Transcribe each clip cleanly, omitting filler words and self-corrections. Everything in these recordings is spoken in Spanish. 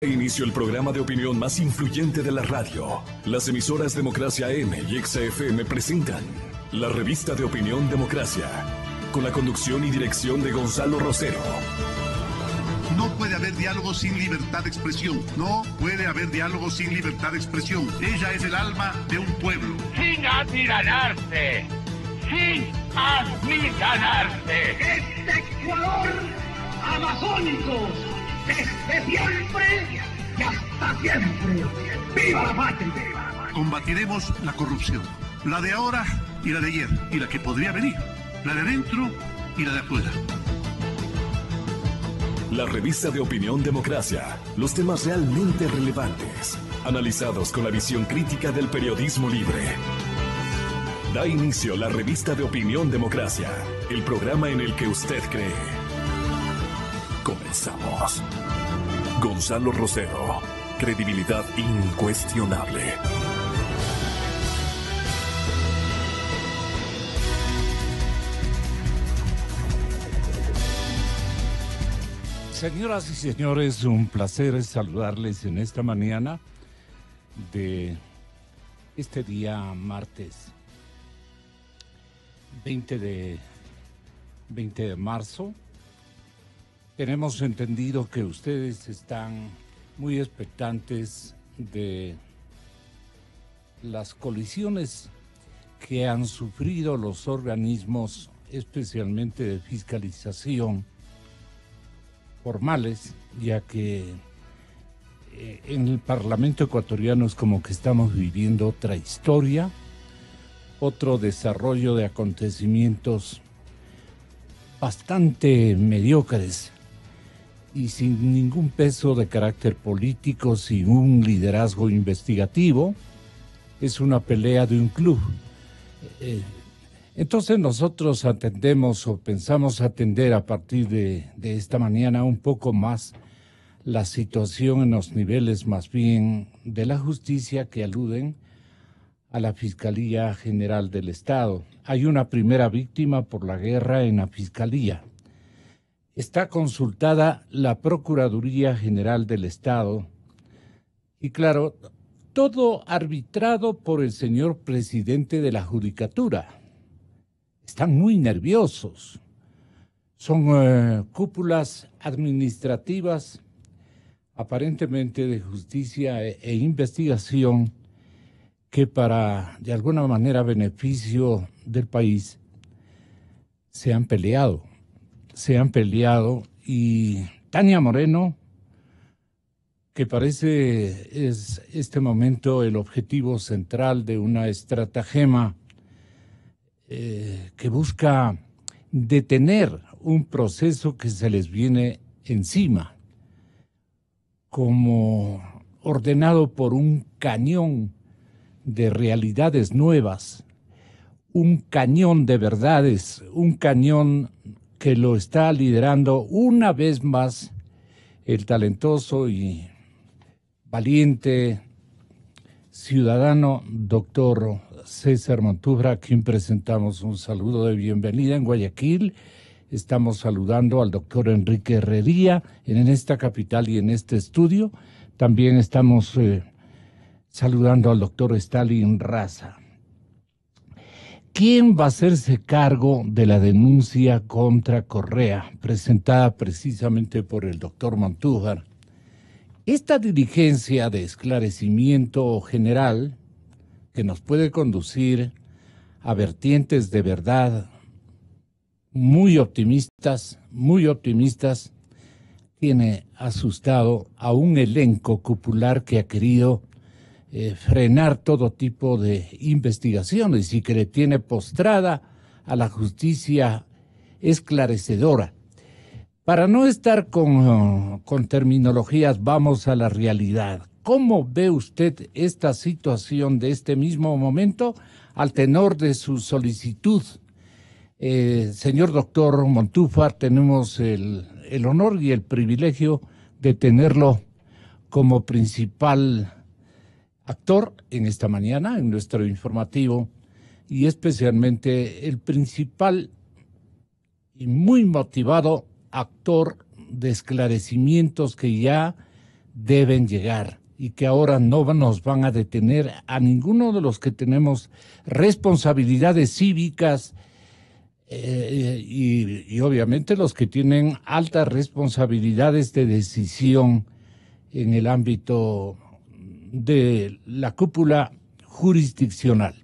Inicio el programa de opinión más influyente de la radio. Las emisoras Democracia M y XFM presentan la revista de opinión Democracia, con la conducción y dirección de Gonzalo Rosero. No puede haber diálogo sin libertad de expresión. No puede haber diálogo sin libertad de expresión. Ella es el alma de un pueblo. Sin atiranarse, sin atiranarse. Este Ecuador amazónico, desde siempre y hasta siempre. ¡Viva la patria! Combatiremos la corrupción, la de ahora y la de ayer, y la que podría venir, la de adentro y la de afuera. La revista de opinión Democracia, los temas realmente relevantes, analizados con la visión crítica del periodismo libre. Da inicio la revista de opinión Democracia, el programa en el que usted cree. Comenzamos. Gonzalo Rosero, credibilidad incuestionable. Señoras y señores, un placer saludarles en esta mañana de este día martes 20 de marzo. Tenemos entendido que ustedes están muy expectantes de las colisiones que han sufrido los organismos, especialmente de fiscalización, formales, ya que en el Parlamento ecuatoriano es como que estamos viviendo otra historia, otro desarrollo de acontecimientos bastante mediocres y sin ningún peso de carácter político, sin un liderazgo investigativo. Es una pelea de un club. Entonces nosotros atendemos o pensamos atender a partir de esta mañana un poco más la situación en los niveles más bien de la justicia que aluden a la Fiscalía General del Estado. Hay una primera víctima por la guerra en la Fiscalía. Está consultada la Procuraduría General del Estado y claro, todo arbitrado por el señor presidente de la Judicatura. Están muy nerviosos. Son cúpulas administrativas, aparentemente de justicia e investigación, que para, de alguna manera, beneficio del país, se han peleado y Tania Moreno, que parece es este momento el objetivo central de una estratagema que busca detener un proceso que se les viene encima, como ordenado por un cañón de realidades nuevas, un cañón de verdades, un cañón que lo está liderando una vez más el talentoso y valiente ciudadano doctor César Montúfar, a quien presentamos un saludo de bienvenida en Guayaquil. Estamos saludando al doctor Enrique Herrería en esta capital y en este estudio. También estamos saludando al doctor Stalin Raza. ¿Quién va a hacerse cargo de la denuncia contra Correa, presentada precisamente por el doctor Montúfar? Esta diligencia de esclarecimiento general, que nos puede conducir a vertientes de verdad muy optimistas, tiene asustado a un elenco cupular que ha querido frenar todo tipo de investigaciones y que le tiene postrada a la justicia esclarecedora. Para no estar con terminologías, vamos a la realidad. ¿Cómo ve usted esta situación de este mismo momento al tenor de su solicitud? Señor doctor Montúfar, tenemos el honor y el privilegio de tenerlo como principal actor en esta mañana, en nuestro informativo, y especialmente el principal y muy motivado actor de esclarecimientos que ya deben llegar y que ahora no nos van a detener a ninguno de los que tenemos responsabilidades cívicas y obviamente los que tienen altas responsabilidades de decisión en el ámbito de la cúpula jurisdiccional.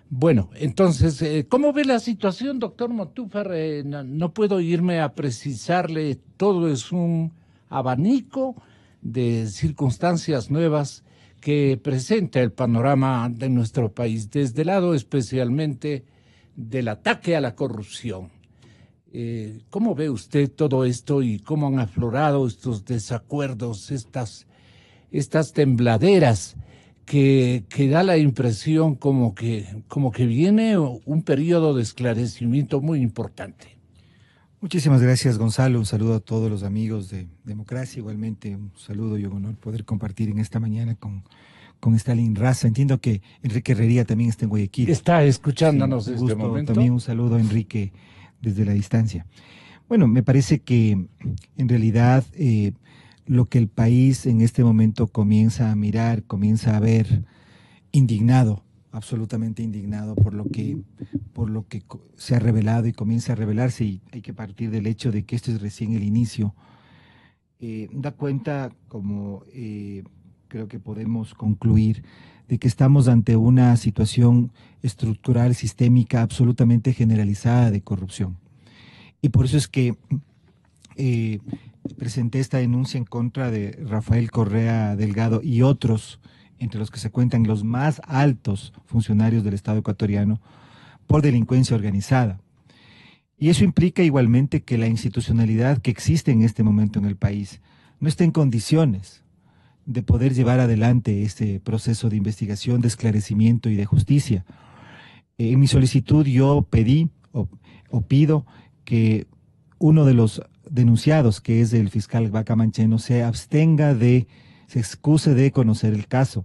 Bueno, entonces, ¿cómo ve la situación, doctor Montúfar? No puedo irme a precisarle, todo es un abanico de circunstancias nuevas que presenta el panorama de nuestro país, desde el lado especialmente del ataque a la corrupción. ¿Cómo ve usted todo esto y cómo han aflorado estos desacuerdos, estas tembladeras que da la impresión como que viene un periodo de esclarecimiento muy importante? Muchísimas gracias, Gonzalo. Un saludo a todos los amigos de Democracia. Igualmente, un saludo y un honor poder compartir en esta mañana con Stalin Raza. Entiendo que Enrique Herrería también está en Guayaquil. Está escuchándonos sí, desde este momento. También un saludo a Enrique desde la distancia. Bueno, me parece que en realidad lo que el país en este momento comienza a mirar, comienza a ver indignado, absolutamente indignado por lo que se ha revelado y comienza a revelarse, y hay que partir del hecho de que esto es recién el inicio. Da cuenta, como creo que podemos concluir, de que estamos ante una situación estructural, sistémica, absolutamente generalizada de corrupción. Y por eso es que presenté esta denuncia en contra de Rafael Correa Delgado y otros, entre los que se cuentan los más altos funcionarios del Estado ecuatoriano, por delincuencia organizada. Y eso implica igualmente que la institucionalidad que existe en este momento en el país no está en condiciones de poder llevar adelante este proceso de investigación, de esclarecimiento y de justicia. En mi solicitud yo pedí o pido que uno de los denunciados, que es el fiscal Vaca Mancheno, se excuse de conocer el caso.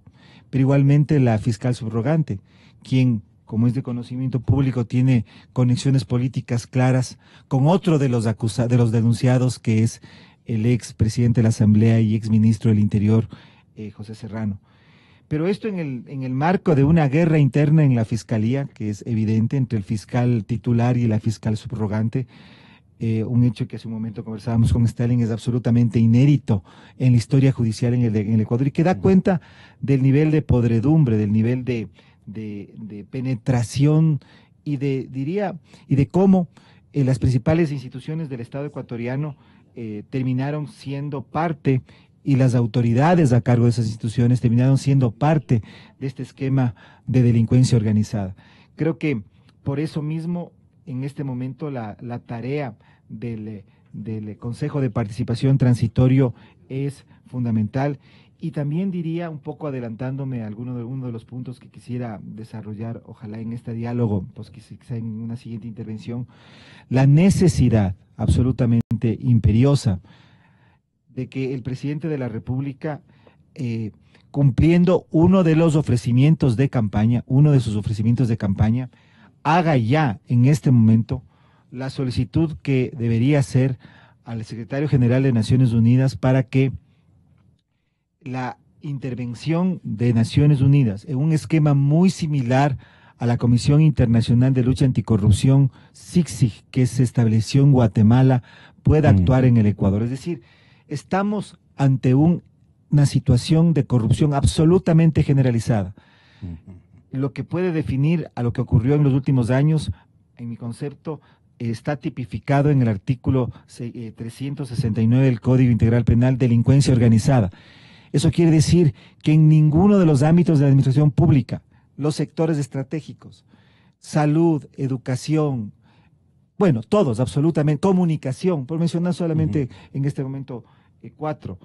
Pero igualmente la fiscal subrogante, quien, como es de conocimiento público, tiene conexiones políticas claras con otro de los denunciados, que es el ex presidente de la Asamblea y ex ministro del Interior, José Serrano. Pero esto en el marco de una guerra interna en la Fiscalía, que es evidente, entre el fiscal titular y la fiscal subrogante, un hecho que hace un momento conversábamos con Stalin, es absolutamente inédito en la historia judicial en el Ecuador, y que da cuenta del nivel de podredumbre, del nivel de penetración y de cómo las principales instituciones del Estado ecuatoriano terminaron siendo parte, y las autoridades a cargo de esas instituciones terminaron siendo parte de este esquema de delincuencia organizada. Creo que por eso mismo, en este momento, la tarea del Consejo de Participación Transitorio es fundamental. Y también diría, un poco adelantándome a uno de los puntos que quisiera desarrollar, ojalá en este diálogo, pues quizá en una siguiente intervención, la necesidad absolutamente imperiosa de que el presidente de la República, cumpliendo uno de sus ofrecimientos de campaña, haga ya en este momento la solicitud que debería hacer al secretario general de Naciones Unidas para que la intervención de Naciones Unidas en un esquema muy similar a la Comisión Internacional de Lucha Anticorrupción, CICSIG, que se estableció en Guatemala, pueda actuar en el Ecuador. Es decir, estamos ante una situación de corrupción absolutamente generalizada. Lo que puede definir a lo que ocurrió en los últimos años, en mi concepto, está tipificado en el artículo 369 del Código Integral Penal, delincuencia organizada. Eso quiere decir que en ninguno de los ámbitos de la administración pública, los sectores estratégicos, salud, educación, bueno, todos absolutamente, comunicación, por mencionar solamente en este momento 4,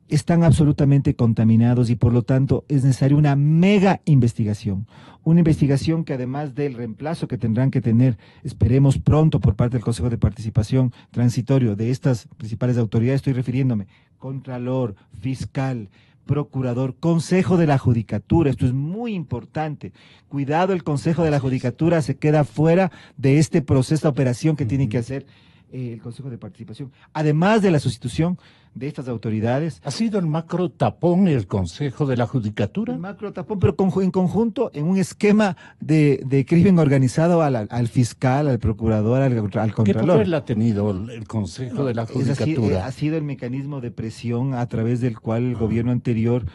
están absolutamente contaminados, y por lo tanto es necesaria una mega investigación. Una investigación que, además del reemplazo que tendrán que tener, esperemos pronto, por parte del Consejo de Participación Transitorio de estas principales autoridades, estoy refiriéndome, Contralor, Fiscal, Procurador, Consejo de la Judicatura, esto es muy importante. Cuidado, el Consejo de la Judicatura se queda fuera de este proceso, esta operación que tiene que hacer el Consejo de Participación, además de la sustitución de estas autoridades. ¿Ha sido el macro tapón el Consejo de la Judicatura? El macro tapón, pero en conjunto, en un esquema de crimen organizado al fiscal, al procurador, al contralor. ¿Qué papel ha tenido el Consejo de la Judicatura? Ha sido el mecanismo de presión a través del cual el gobierno anterior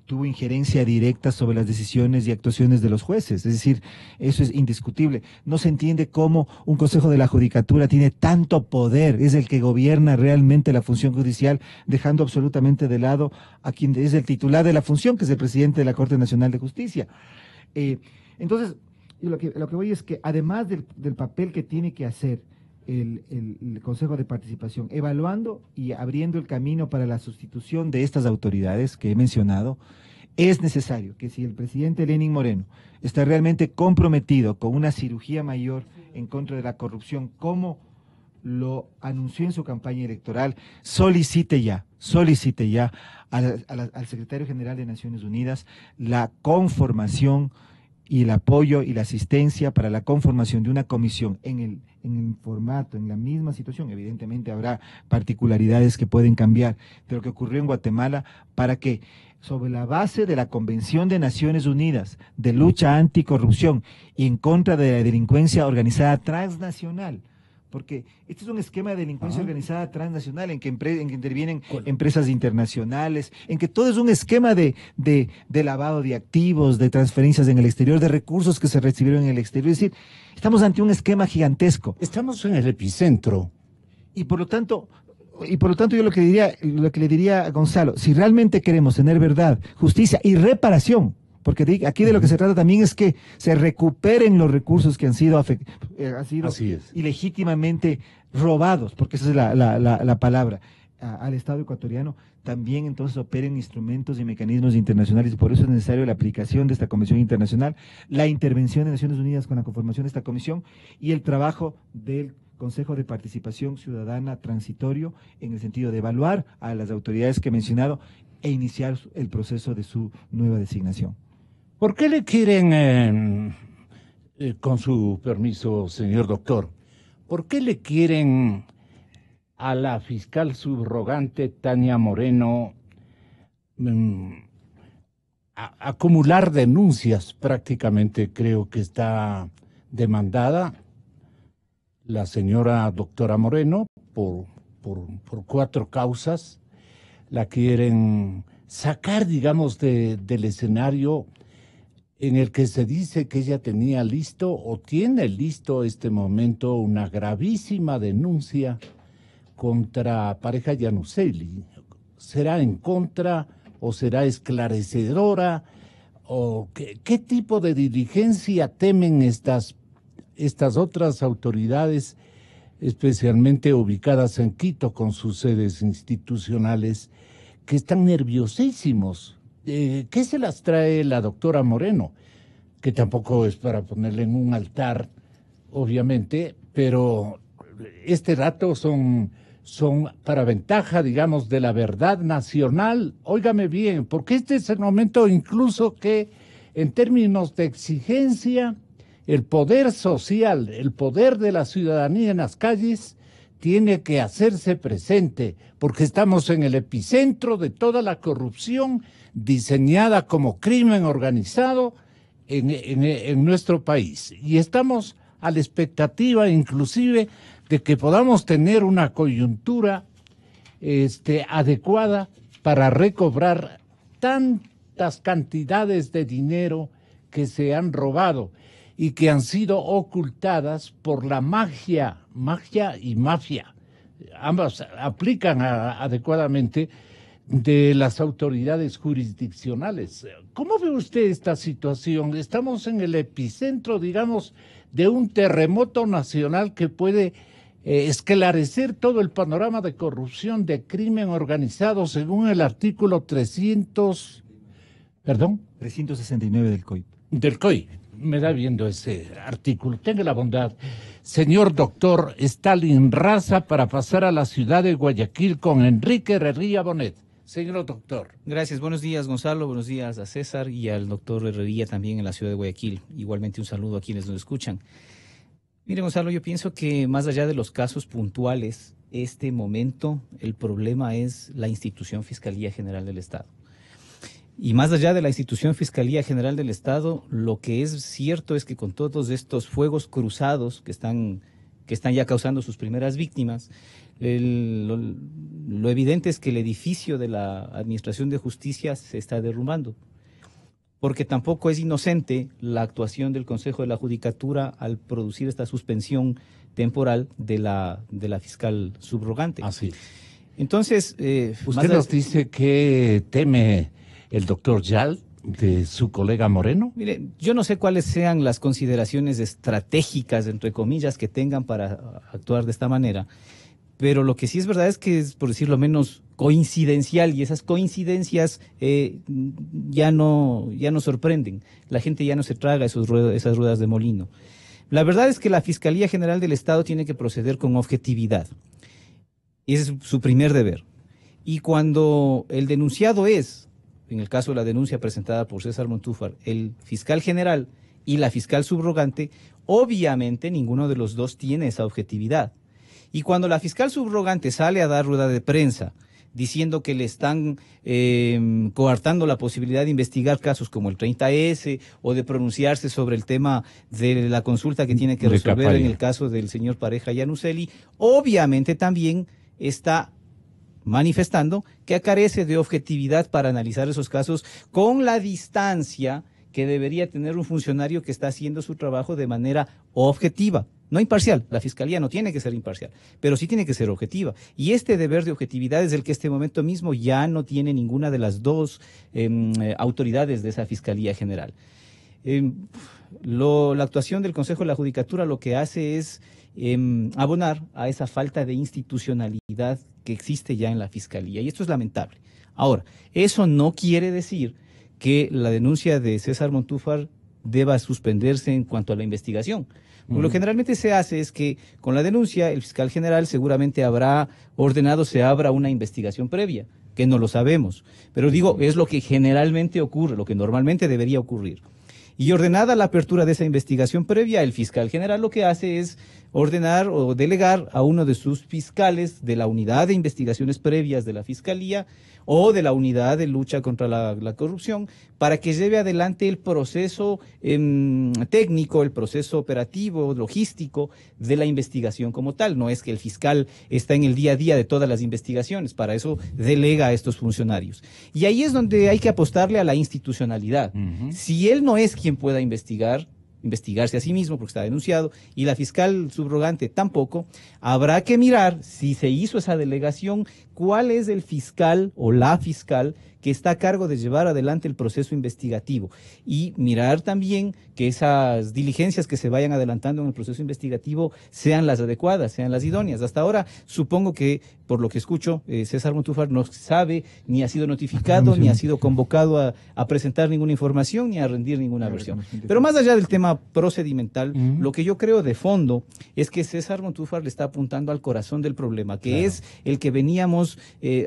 tuvo injerencia directa sobre las decisiones y actuaciones de los jueces. Es decir, eso es indiscutible. No se entiende cómo un Consejo de la Judicatura tiene tanto poder, es el que gobierna realmente la función judicial, dejando absolutamente de lado a quien es el titular de la función, que es el presidente de la Corte Nacional de Justicia. Entonces, lo que voy es que además del papel que tiene que hacer el Consejo de Participación, evaluando y abriendo el camino para la sustitución de estas autoridades que he mencionado, es necesario que si el presidente Lenín Moreno está realmente comprometido con una cirugía mayor en contra de la corrupción, como lo anunció en su campaña electoral, solicite ya al secretario general de Naciones Unidas la conformación y el apoyo y la asistencia para la conformación de una comisión en el formato, en la misma situación. Evidentemente habrá particularidades que pueden cambiar de lo que ocurrió en Guatemala, para que sobre la base de la Convención de Naciones Unidas de lucha anticorrupción y en contra de la delincuencia organizada transnacional, porque este es un esquema de delincuencia organizada transnacional en que intervienen empresas internacionales, en que todo es un esquema de lavado de activos, de transferencias en el exterior, de recursos que se recibieron en el exterior. Es decir, estamos ante un esquema gigantesco. Estamos en el epicentro. Y por lo tanto yo lo que le diría a Gonzalo, si realmente queremos tener verdad, justicia y reparación, porque aquí de lo que se trata también es que se recuperen los recursos que han sido ilegítimamente robados, porque esa es la palabra, al Estado ecuatoriano. También entonces operen instrumentos y mecanismos internacionales, y por eso es necesario la aplicación de esta Convención Internacional, la intervención de Naciones Unidas con la conformación de esta comisión y el trabajo del Consejo de Participación Ciudadana transitorio, en el sentido de evaluar a las autoridades que he mencionado e iniciar el proceso de su nueva designación. ¿Por qué le quieren, con su permiso, señor doctor, por qué le quieren a la fiscal subrogante Tania Moreno acumular denuncias? Prácticamente creo que está demandada la señora doctora Moreno por 4 causas. La quieren sacar, digamos, del escenario en el que se dice que ella tenía listo o tiene listo este momento una gravísima denuncia contra Pareja Yanuseli. ¿Será en contra o será esclarecedora? ¿O qué tipo de diligencia temen estas otras autoridades, especialmente ubicadas en Quito con sus sedes institucionales, que están nerviosísimos? ¿Qué se las trae la doctora Moreno? Que tampoco es para ponerle en un altar, obviamente, pero este dato son para ventaja, digamos, de la verdad nacional. Óigame bien, porque este es el momento incluso que, en términos de exigencia, el poder social, el poder de la ciudadanía en las calles tiene que hacerse presente, porque estamos en el epicentro de toda la corrupción diseñada como crimen organizado en nuestro país. Y estamos a la expectativa inclusive de que podamos tener una coyuntura adecuada para recobrar tantas cantidades de dinero que se han robado y que han sido ocultadas por la magia y mafia. Ambas aplican adecuadamente de las autoridades jurisdiccionales. ¿Cómo ve usted esta situación? Estamos en el epicentro, digamos, de un terremoto nacional que puede esclarecer todo el panorama de corrupción, de crimen organizado, según el artículo 369 del COIP. Del COIP. Me da viendo ese artículo. Tenga la bondad, señor doctor Stalin Raza, para pasar a la ciudad de Guayaquil con Enrique Herrería Bonet. Señor doctor. Gracias, buenos días Gonzalo, buenos días a César y al doctor Herrería también en la ciudad de Guayaquil. Igualmente un saludo a quienes nos escuchan. Mire Gonzalo, yo pienso que más allá de los casos puntuales este momento el problema es la institución Fiscalía General del Estado. Y más allá de la institución Fiscalía General del Estado, lo que es cierto es que con todos estos fuegos cruzados que están ya causando sus primeras víctimas, lo evidente es que el edificio de la Administración de Justicia se está derrumbando. Porque tampoco es inocente la actuación del Consejo de la Judicatura al producir esta suspensión temporal de la fiscal subrogante. Así es. Entonces, usted nos dice que teme el doctor Yal de su colega Moreno. Mire, yo no sé cuáles sean las consideraciones estratégicas, entre comillas, que tengan para actuar de esta manera, pero lo que sí es verdad es que es, por decirlo menos, coincidencial, y esas coincidencias ya no sorprenden. La gente ya no se traga esas ruedas de molino. La verdad es que la Fiscalía General del Estado tiene que proceder con objetividad. Ese es su primer deber. Y cuando el denunciado es, en el caso de la denuncia presentada por César Montúfar, el fiscal general y la fiscal subrogante, obviamente ninguno de los dos tiene esa objetividad. Y cuando la fiscal subrogante sale a dar rueda de prensa diciendo que le están coartando la posibilidad de investigar casos como el 30S o de pronunciarse sobre el tema de la consulta que tiene que resolver en el caso del señor Pareja Yanuseli, obviamente también está manifestando que carece de objetividad para analizar esos casos con la distancia que debería tener un funcionario que está haciendo su trabajo de manera objetiva. No imparcial, la Fiscalía no tiene que ser imparcial, pero sí tiene que ser objetiva. Y este deber de objetividad es el que este momento mismo ya no tiene ninguna de las dos autoridades de esa Fiscalía General. La actuación del Consejo de la Judicatura lo que hace es abonar a esa falta de institucionalidad que existe ya en la Fiscalía, y esto es lamentable. Ahora, eso no quiere decir que la denuncia de César Montúfar deba suspenderse en cuanto a la investigación. Lo que generalmente se hace es que con la denuncia el fiscal general seguramente habrá ordenado se abra una investigación previa, que no lo sabemos, pero digo, es lo que generalmente ocurre, lo que normalmente debería ocurrir. Y ordenada la apertura de esa investigación previa, el fiscal general lo que hace es ordenar o delegar a uno de sus fiscales de la unidad de investigaciones previas de la Fiscalía o de la unidad de lucha contra la corrupción para que lleve adelante el proceso técnico, el proceso operativo, logístico de la investigación como tal. No es que el fiscal está en el día a día de todas las investigaciones, para eso delega a estos funcionarios. Y ahí es donde hay que apostarle a la institucionalidad. Si él no es quien pueda investigarse a sí mismo porque está denunciado, y la fiscal subrogante tampoco, habrá que mirar si se hizo esa delegación, cuál es el fiscal o la fiscal que está a cargo de llevar adelante el proceso investigativo, y mirar también que esas diligencias que se vayan adelantando en el proceso investigativo sean las adecuadas, sean las idóneas. Hasta ahora supongo que, por lo que escucho, César Montúfar no sabe, ni ha sido notificado, ni ha sido convocado a presentar ninguna información, ni a rendir ninguna versión. Pero más allá del tema procedimental, lo que yo creo de fondo es que César Montúfar le está apuntando al corazón del problema, que es el que veníamos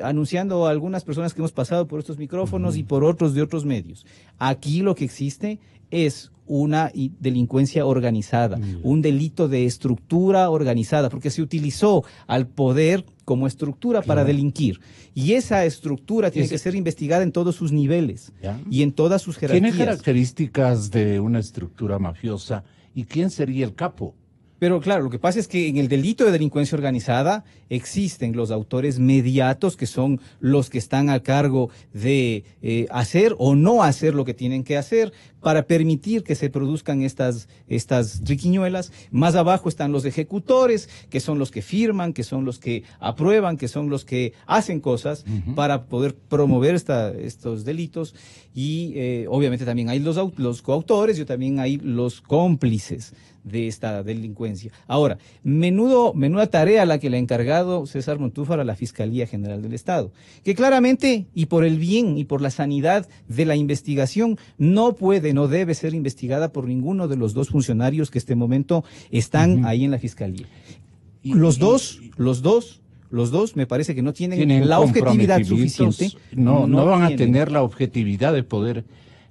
anunciando a algunas personas que hemos pasado por estos micrófonos y por otros de otros medios. Aquí lo que existe es una delincuencia organizada, un delito de estructura organizada, porque se utilizó al poder como estructura para delinquir. Y esa estructura tiene que ser investigada en todos sus niveles y en todas sus jerarquías. ¿Tiene características de una estructura mafiosa? ¿Y quién sería el capo? Pero claro, lo que pasa es que en el delito de delincuencia organizada existen los autores mediatos, que son los que están a cargo de hacer o no hacer lo que tienen que hacer para permitir que se produzcan estas triquiñuelas. Más abajo están los ejecutores, que son los que firman, que son los que aprueban, que son los que hacen cosas para poder promover estos delitos. Y obviamente también hay los coautores y también hay los cómplices de esta delincuencia. Ahora, menuda tarea la que le ha encargado César Montúfar a la Fiscalía General del Estado, que claramente, y por el bien y por la sanidad de la investigación, no debe ser investigada por ninguno de los dos funcionarios que este momento están ahí en la Fiscalía. Los dos me parece que no tienen la objetividad suficiente. No van a tener la objetividad de poder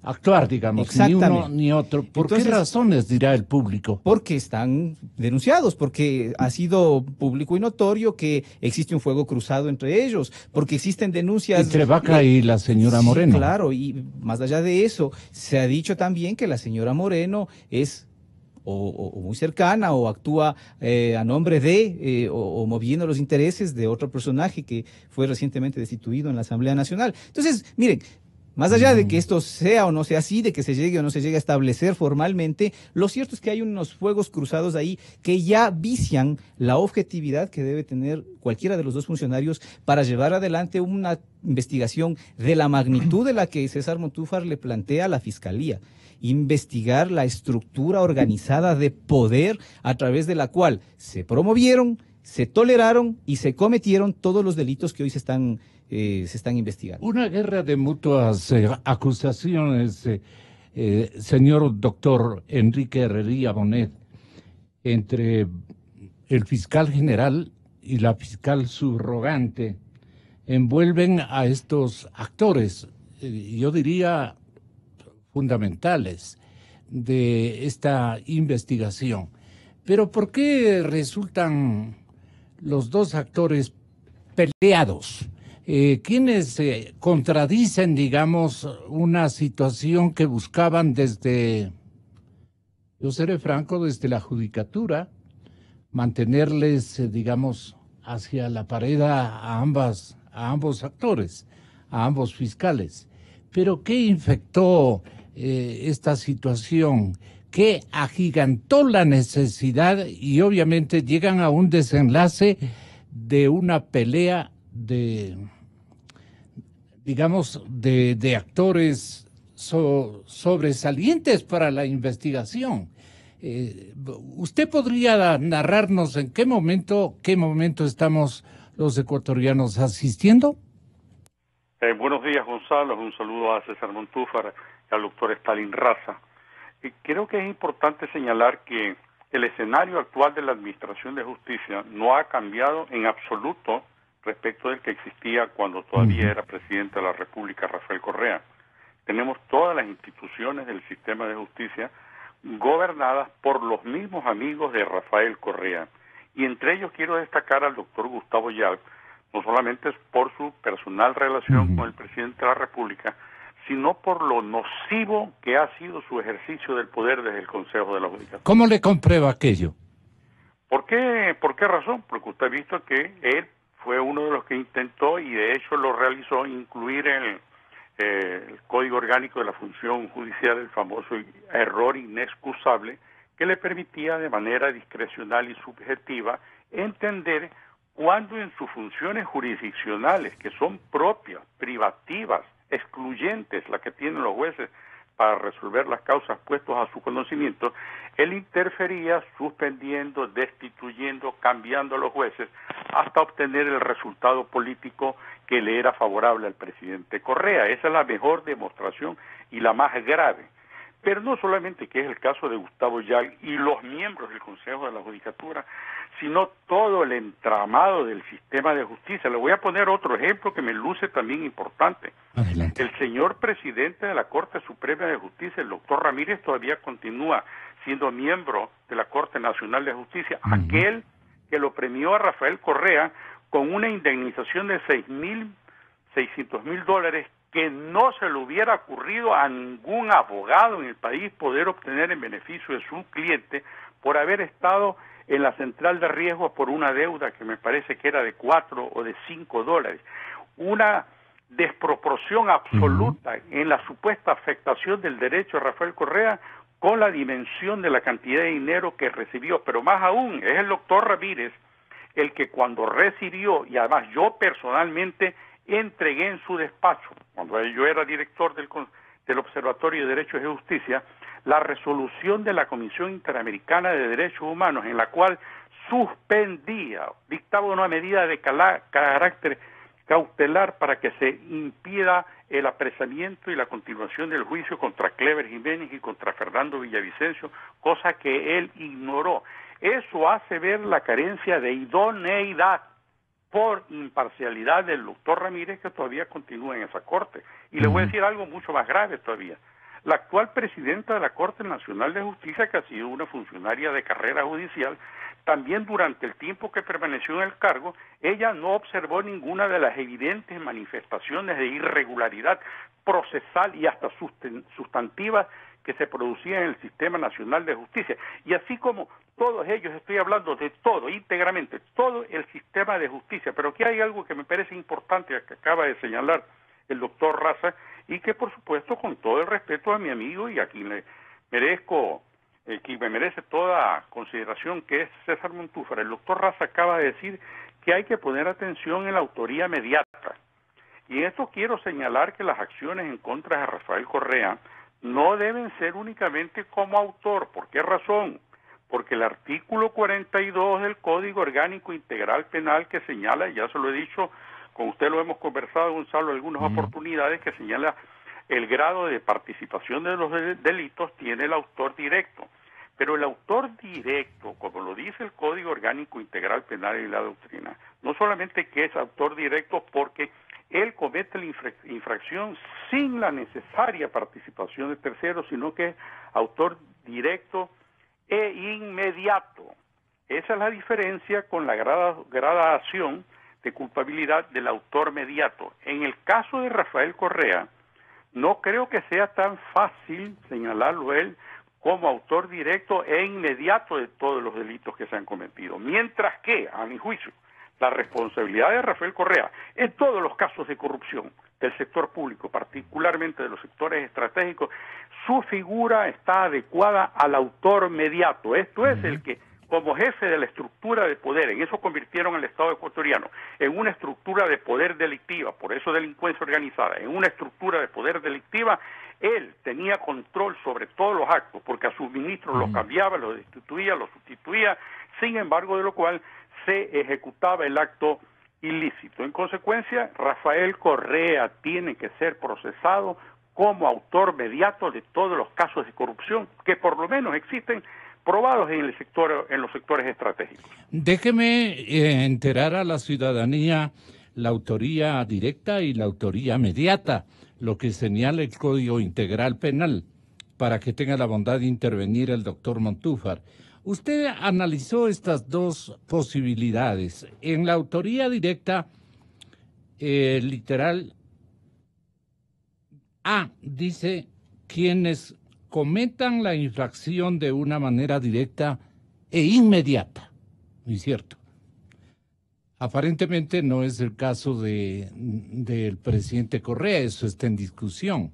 actuar, digamos, ni uno ni otro. ¿Por qué razones, dirá el público? Porque están denunciados, porque ha sido público y notorio que existe un fuego cruzado entre ellos, porque existen denuncias... Entre Vaca y la señora Moreno. Sí, claro, y más allá de eso, se ha dicho también que la señora Moreno es... O muy cercana, o actúa a nombre de, o moviendo los intereses de otro personaje que fue recientemente destituido en la Asamblea Nacional. Entonces, miren, más allá de que esto sea o no sea así, de que se llegue o no se llegue a establecer formalmente, lo cierto es que hay unos fuegos cruzados ahí que ya vician la objetividad que debe tener cualquiera de los dos funcionarios para llevar adelante una investigación de la magnitud de la que César Montúfar le plantea a la Fiscalía. Investigar la estructura organizada de poder a través de la cual se promovieron, se toleraron y se cometieron todos los delitos que hoy se están investigando. Una guerra de mutuas acusaciones, señor doctor Enrique Herrería Bonet, entre el fiscal general y la fiscal subrogante, envuelven a estos actores, yo diría fundamentales de esta investigación. Pero ¿por qué resultan los dos actores peleados? ¿Quiénes contradicen, digamos, una situación que buscaban desde, yo seré franco, desde la judicatura, mantenerles, digamos, hacia la pared a ambos actores, a ambos fiscales? Pero ¿qué infectó esta situación? ¿Qué agigantó la necesidad? Y obviamente llegan a un desenlace de una pelea de actores sobresalientes para la investigación. ¿Usted podría narrarnos en qué momento estamos los ecuatorianos asistiendo? Buenos días, Gonzalo. Un saludo a César Montúfar y al doctor Stalin Raza. Creo que es importante señalar que el escenario actual de la Administración de Justicia no ha cambiado en absoluto respecto del que existía cuando todavía era presidente de la República Rafael Correa. Tenemos todas las instituciones del sistema de justicia gobernadas por los mismos amigos de Rafael Correa. Y entre ellos quiero destacar al doctor Gustavo Yal, no solamente por su personal relación con el presidente de la República, sino por lo nocivo que ha sido su ejercicio del poder desde el Consejo de la Judicatura. ¿Cómo le comprueba aquello? ¿Por qué razón? Porque usted ha visto que él fue uno de los que intentó, y de hecho lo realizó, incluir en el Código Orgánico de la Función Judicial el famoso error inexcusable que le permitía de manera discrecional y subjetiva entender cuando en sus funciones jurisdiccionales, que son propias, privativas, excluyentes, las que tienen los jueces para resolver las causas puestos a su conocimiento, él interfería suspendiendo, destituyendo, cambiando a los jueces hasta obtener el resultado político que le era favorable al presidente Correa. Esa es la mejor demostración y la más grave. Pero no solamente que es el caso de Gustavo Yal y los miembros del Consejo de la Judicatura, sino todo el entramado del sistema de justicia. Le voy a poner otro ejemplo que me luce también importante. Adelante. El señor presidente de la Corte Suprema de Justicia, el doctor Ramírez, todavía continúa siendo miembro de la Corte Nacional de Justicia, aquel que lo premió a Rafael Correa con una indemnización de $600,000 que no se le hubiera ocurrido a ningún abogado en el país poder obtener en beneficio de su cliente por haber estado en la central de riesgo por una deuda que me parece que era de $4 o de $5. Una desproporción absoluta en la supuesta afectación del derecho de Rafael Correa con la dimensión de la cantidad de dinero que recibió. Pero más aún, es el doctor Ramírez el que cuando recibió, y además yo personalmente entregué en su despacho, cuando yo era director del Observatorio de Derechos y Justicia, la resolución de la Comisión Interamericana de Derechos Humanos, en la cual suspendía, dictaba una medida de carácter cautelar para que se impida el apresamiento y la continuación del juicio contra Clever Jiménez y contra Fernando Villavicencio, cosa que él ignoró. Eso hace ver la carencia de idoneidad por imparcialidad del doctor Ramírez, que todavía continúa en esa corte. Y le voy a decir algo mucho más grave todavía. La actual presidenta de la Corte Nacional de Justicia, que ha sido una funcionaria de carrera judicial, también durante el tiempo que permaneció en el cargo, ella no observó ninguna de las evidentes manifestaciones de irregularidad procesal y hasta sustantiva que se producía en el Sistema Nacional de Justicia. Y así como todos ellos, estoy hablando de todo, íntegramente, todo el sistema de justicia. Pero aquí hay algo que me parece importante, que acaba de señalar el doctor Raza, y que por supuesto, con todo el respeto a mi amigo y a quien le merezco, quien me merece toda consideración, que es César Montúfar, el doctor Raza acaba de decir que hay que poner atención en la autoría mediata. Y en esto quiero señalar que las acciones en contra de Rafael Correa no deben ser únicamente como autor. ¿Por qué razón? Porque el artículo 42 del Código Orgánico Integral Penal, que señala, ya se lo he dicho, con usted lo hemos conversado, Gonzalo, algunas oportunidades, que señala el grado de participación de los delitos, tiene el autor directo. Pero el autor directo, como lo dice el Código Orgánico Integral Penal y la doctrina, no solamente que es autor directo porque él comete la infracción sin la necesaria participación de terceros, sino que es autor directo e inmediato. Esa es la diferencia con la gradación de culpabilidad del autor mediato. En el caso de Rafael Correa, no creo que sea tan fácil señalarlo él como autor directo e inmediato de todos los delitos que se han cometido. Mientras que, a mi juicio, la responsabilidad de Rafael Correa en todos los casos de corrupción del sector público, particularmente de los sectores estratégicos, su figura está adecuada al autor mediato. Esto es el que, como jefe de la estructura de poder, en eso convirtieron al Estado ecuatoriano, en una estructura de poder delictiva, por eso delincuencia organizada, en una estructura de poder delictiva, él tenía control sobre todos los actos, porque a sus ministros los cambiaba, los destituía, los sustituía, sin embargo de lo cual se ejecutaba el acto ilícito. En consecuencia, Rafael Correa tiene que ser procesado como autor mediato de todos los casos de corrupción que por lo menos existen probados en el sector, en los sectores estratégicos. Déjeme enterar a la ciudadanía la autoría directa y la autoría mediata, lo que señala el Código Integral Penal, para que tenga la bondad de intervenir el doctor Montúfar. Usted analizó estas dos posibilidades. En la autoría directa, literal, A dice quienes cometan la infracción de una manera directa e inmediata. ¿No es cierto? Aparentemente no es el caso del presidente Correa, eso está en discusión.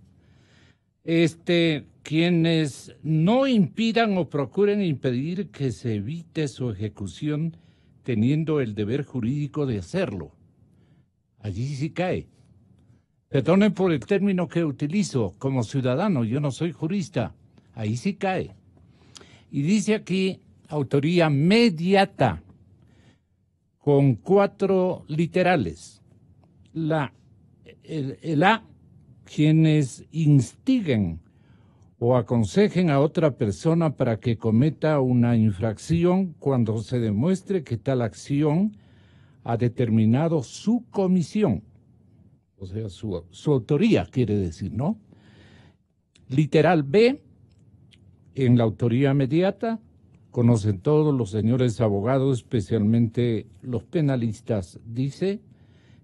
Quienes no impidan o procuren impedir que se evite su ejecución teniendo el deber jurídico de hacerlo. Allí sí cae. Perdonen por el término que utilizo como ciudadano, yo no soy jurista, ahí sí cae. Y dice aquí autoría mediata, con 4 literales. El A, quienes instiguen o aconsejen a otra persona para que cometa una infracción cuando se demuestre que tal acción ha determinado su comisión. O sea, su autoría quiere decir, ¿no? Literal B, en la autoría mediata, conocen todos los señores abogados, especialmente los penalistas, dice,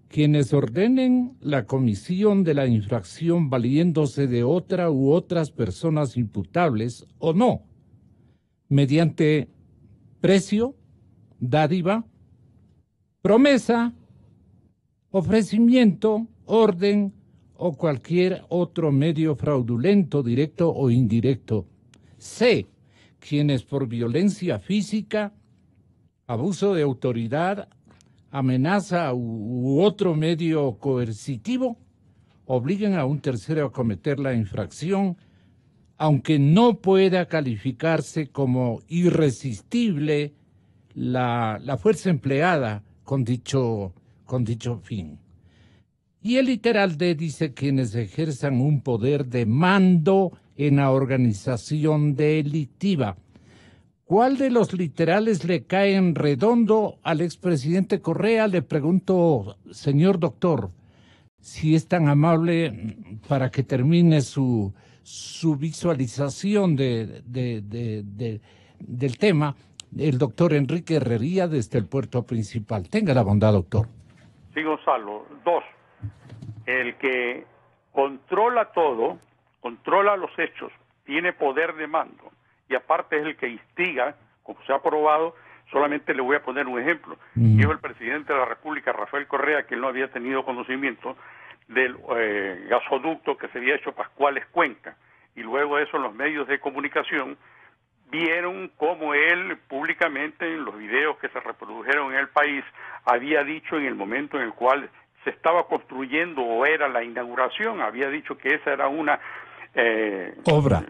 quienes ordenen la comisión de la infracción valiéndose de otra u otras personas imputables o no, mediante precio, dádiva, promesa, ofrecimiento, orden o cualquier otro medio fraudulento, directo o indirecto. C, quienes por violencia física, abuso de autoridad, amenaza u otro medio coercitivo, obliguen a un tercero a cometer la infracción, aunque no pueda calificarse como irresistible la fuerza empleada con dicho fin. Y el literal D dice quienes ejerzan un poder de mando en la organización delictiva. ¿Cuál de los literales le cae en redondo al expresidente Correa? Le pregunto, señor doctor, si es tan amable para que termine su su visualización del tema, el doctor Enrique Herrería desde el puerto principal. Tenga la bondad, doctor. Sí, Gonzalo. 2. El que controla todo, controla los hechos, tiene poder de mando y aparte es el que instiga, como se ha probado. Solamente le voy a poner un ejemplo. Dijo el presidente de la República, Rafael Correa, que él no había tenido conocimiento del gasoducto que se había hecho Pascuales Cuenca, y luego de eso los medios de comunicación vieron cómo él públicamente en los videos que se reprodujeron en el país había dicho en el momento en el cual se estaba construyendo o era la inauguración, había dicho que esa era una obra,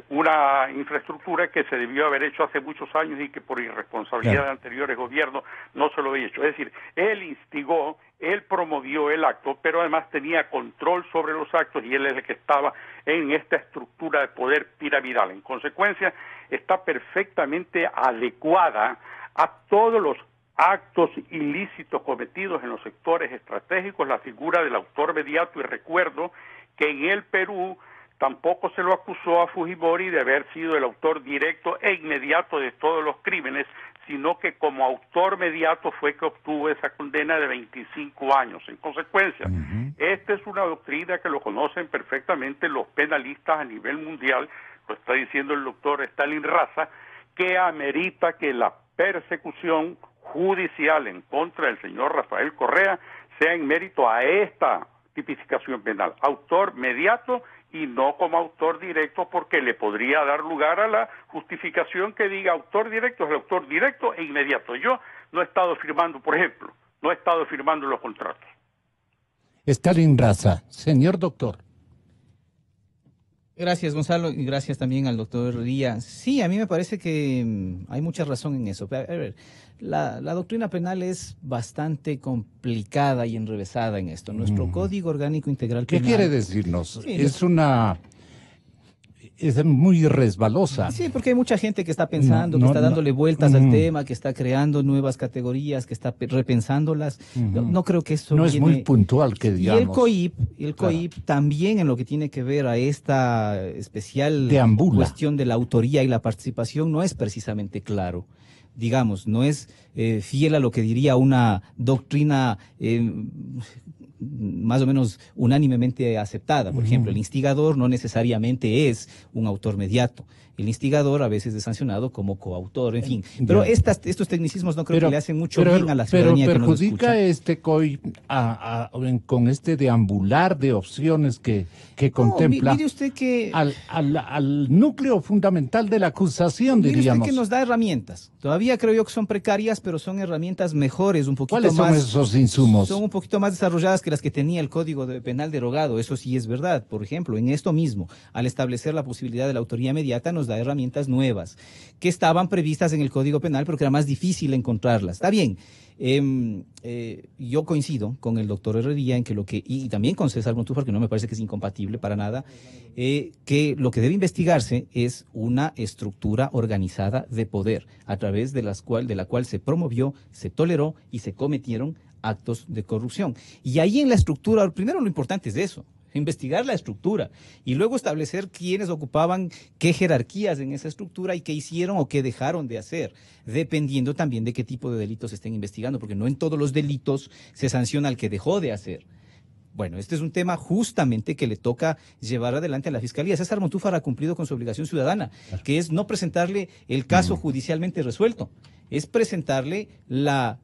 una infraestructura que se debió haber hecho hace muchos años y que por irresponsabilidad de anteriores gobiernos no se lo había hecho. Es decir, él instigó, él promovió el acto, pero además tenía control sobre los actos y él es el que estaba en esta estructura de poder piramidal. En consecuencia, está perfectamente adecuada a todos los actos ilícitos cometidos en los sectores estratégicos la figura del autor mediato, y recuerdo que en el Perú tampoco se lo acusó a Fujimori de haber sido el autor directo e inmediato de todos los crímenes, sino que como autor mediato fue que obtuvo esa condena de 25 años. En consecuencia, esta es una doctrina que lo conocen perfectamente los penalistas a nivel mundial, lo está diciendo el doctor Stalin Raza, que amerita que la persecución judicial en contra del señor Rafael Correa sea en mérito a esta tipificación penal, autor mediato y no como autor directo, porque le podría dar lugar a la justificación que diga autor directo es el autor directo e inmediato. Yo no he estado firmando, por ejemplo, no he estado firmando los contratos. Stalin Raza, señor doctor. Gracias, Gonzalo, y gracias también al doctor Herrería. Sí, a mí me parece que hay mucha razón en eso. A ver, la doctrina penal es bastante complicada y enrevesada en esto. Nuestro Código Orgánico Integral ¿Qué Penal... quiere decirnos? Sí, es muy resbalosa. Sí, porque hay mucha gente que está pensando, que está dándole vueltas al tema, que está creando nuevas categorías, que está repensándolas. No creo que eso no es muy puntual, que digamos. Y el COIP también en lo que tiene que ver a esta especial cuestión de la autoría y la participación no es precisamente claro. Digamos, no es fiel a lo que diría una doctrina más o menos unánimemente aceptada. Por ejemplo, el instigador no necesariamente es un autor mediato. El instigador a veces es sancionado como coautor, en fin. Pero estos tecnicismos no creo que le hacen mucho bien a la ciudadanía que nos escucha. Pero perjudica este COI con este deambular de opciones que contempla mire usted que al núcleo fundamental de la acusación, diríamos. Mire usted que nos da herramientas. Todavía creo yo que son precarias, pero son herramientas mejores, un poquito más. ¿Cuáles son esos insumos? Son un poquito más desarrolladas que las que tenía el Código Penal derogado. Eso sí es verdad. Por ejemplo, en esto mismo, al establecer la posibilidad de la autoría inmediata, nos da herramientas nuevas que estaban previstas en el Código Penal, pero que era más difícil encontrarlas. Está bien. Yo coincido con el doctor Herrería en que y también con César Montúfar, que no me parece que es incompatible para nada, que lo que debe investigarse es una estructura organizada de poder, a través de la cual se promovió, se toleró y se cometieron actos de corrupción. Y ahí en la estructura, primero lo importante es eso, investigar la estructura y luego establecer quiénes ocupaban qué jerarquías en esa estructura y qué hicieron o qué dejaron de hacer, dependiendo también de qué tipo de delitos se estén investigando, porque no en todos los delitos se sanciona al que dejó de hacer. Bueno, este es un tema justamente que le toca llevar adelante a la Fiscalía. César Montúfar ha cumplido con su obligación ciudadana, que es no presentarle el caso judicialmente resuelto, es presentarle la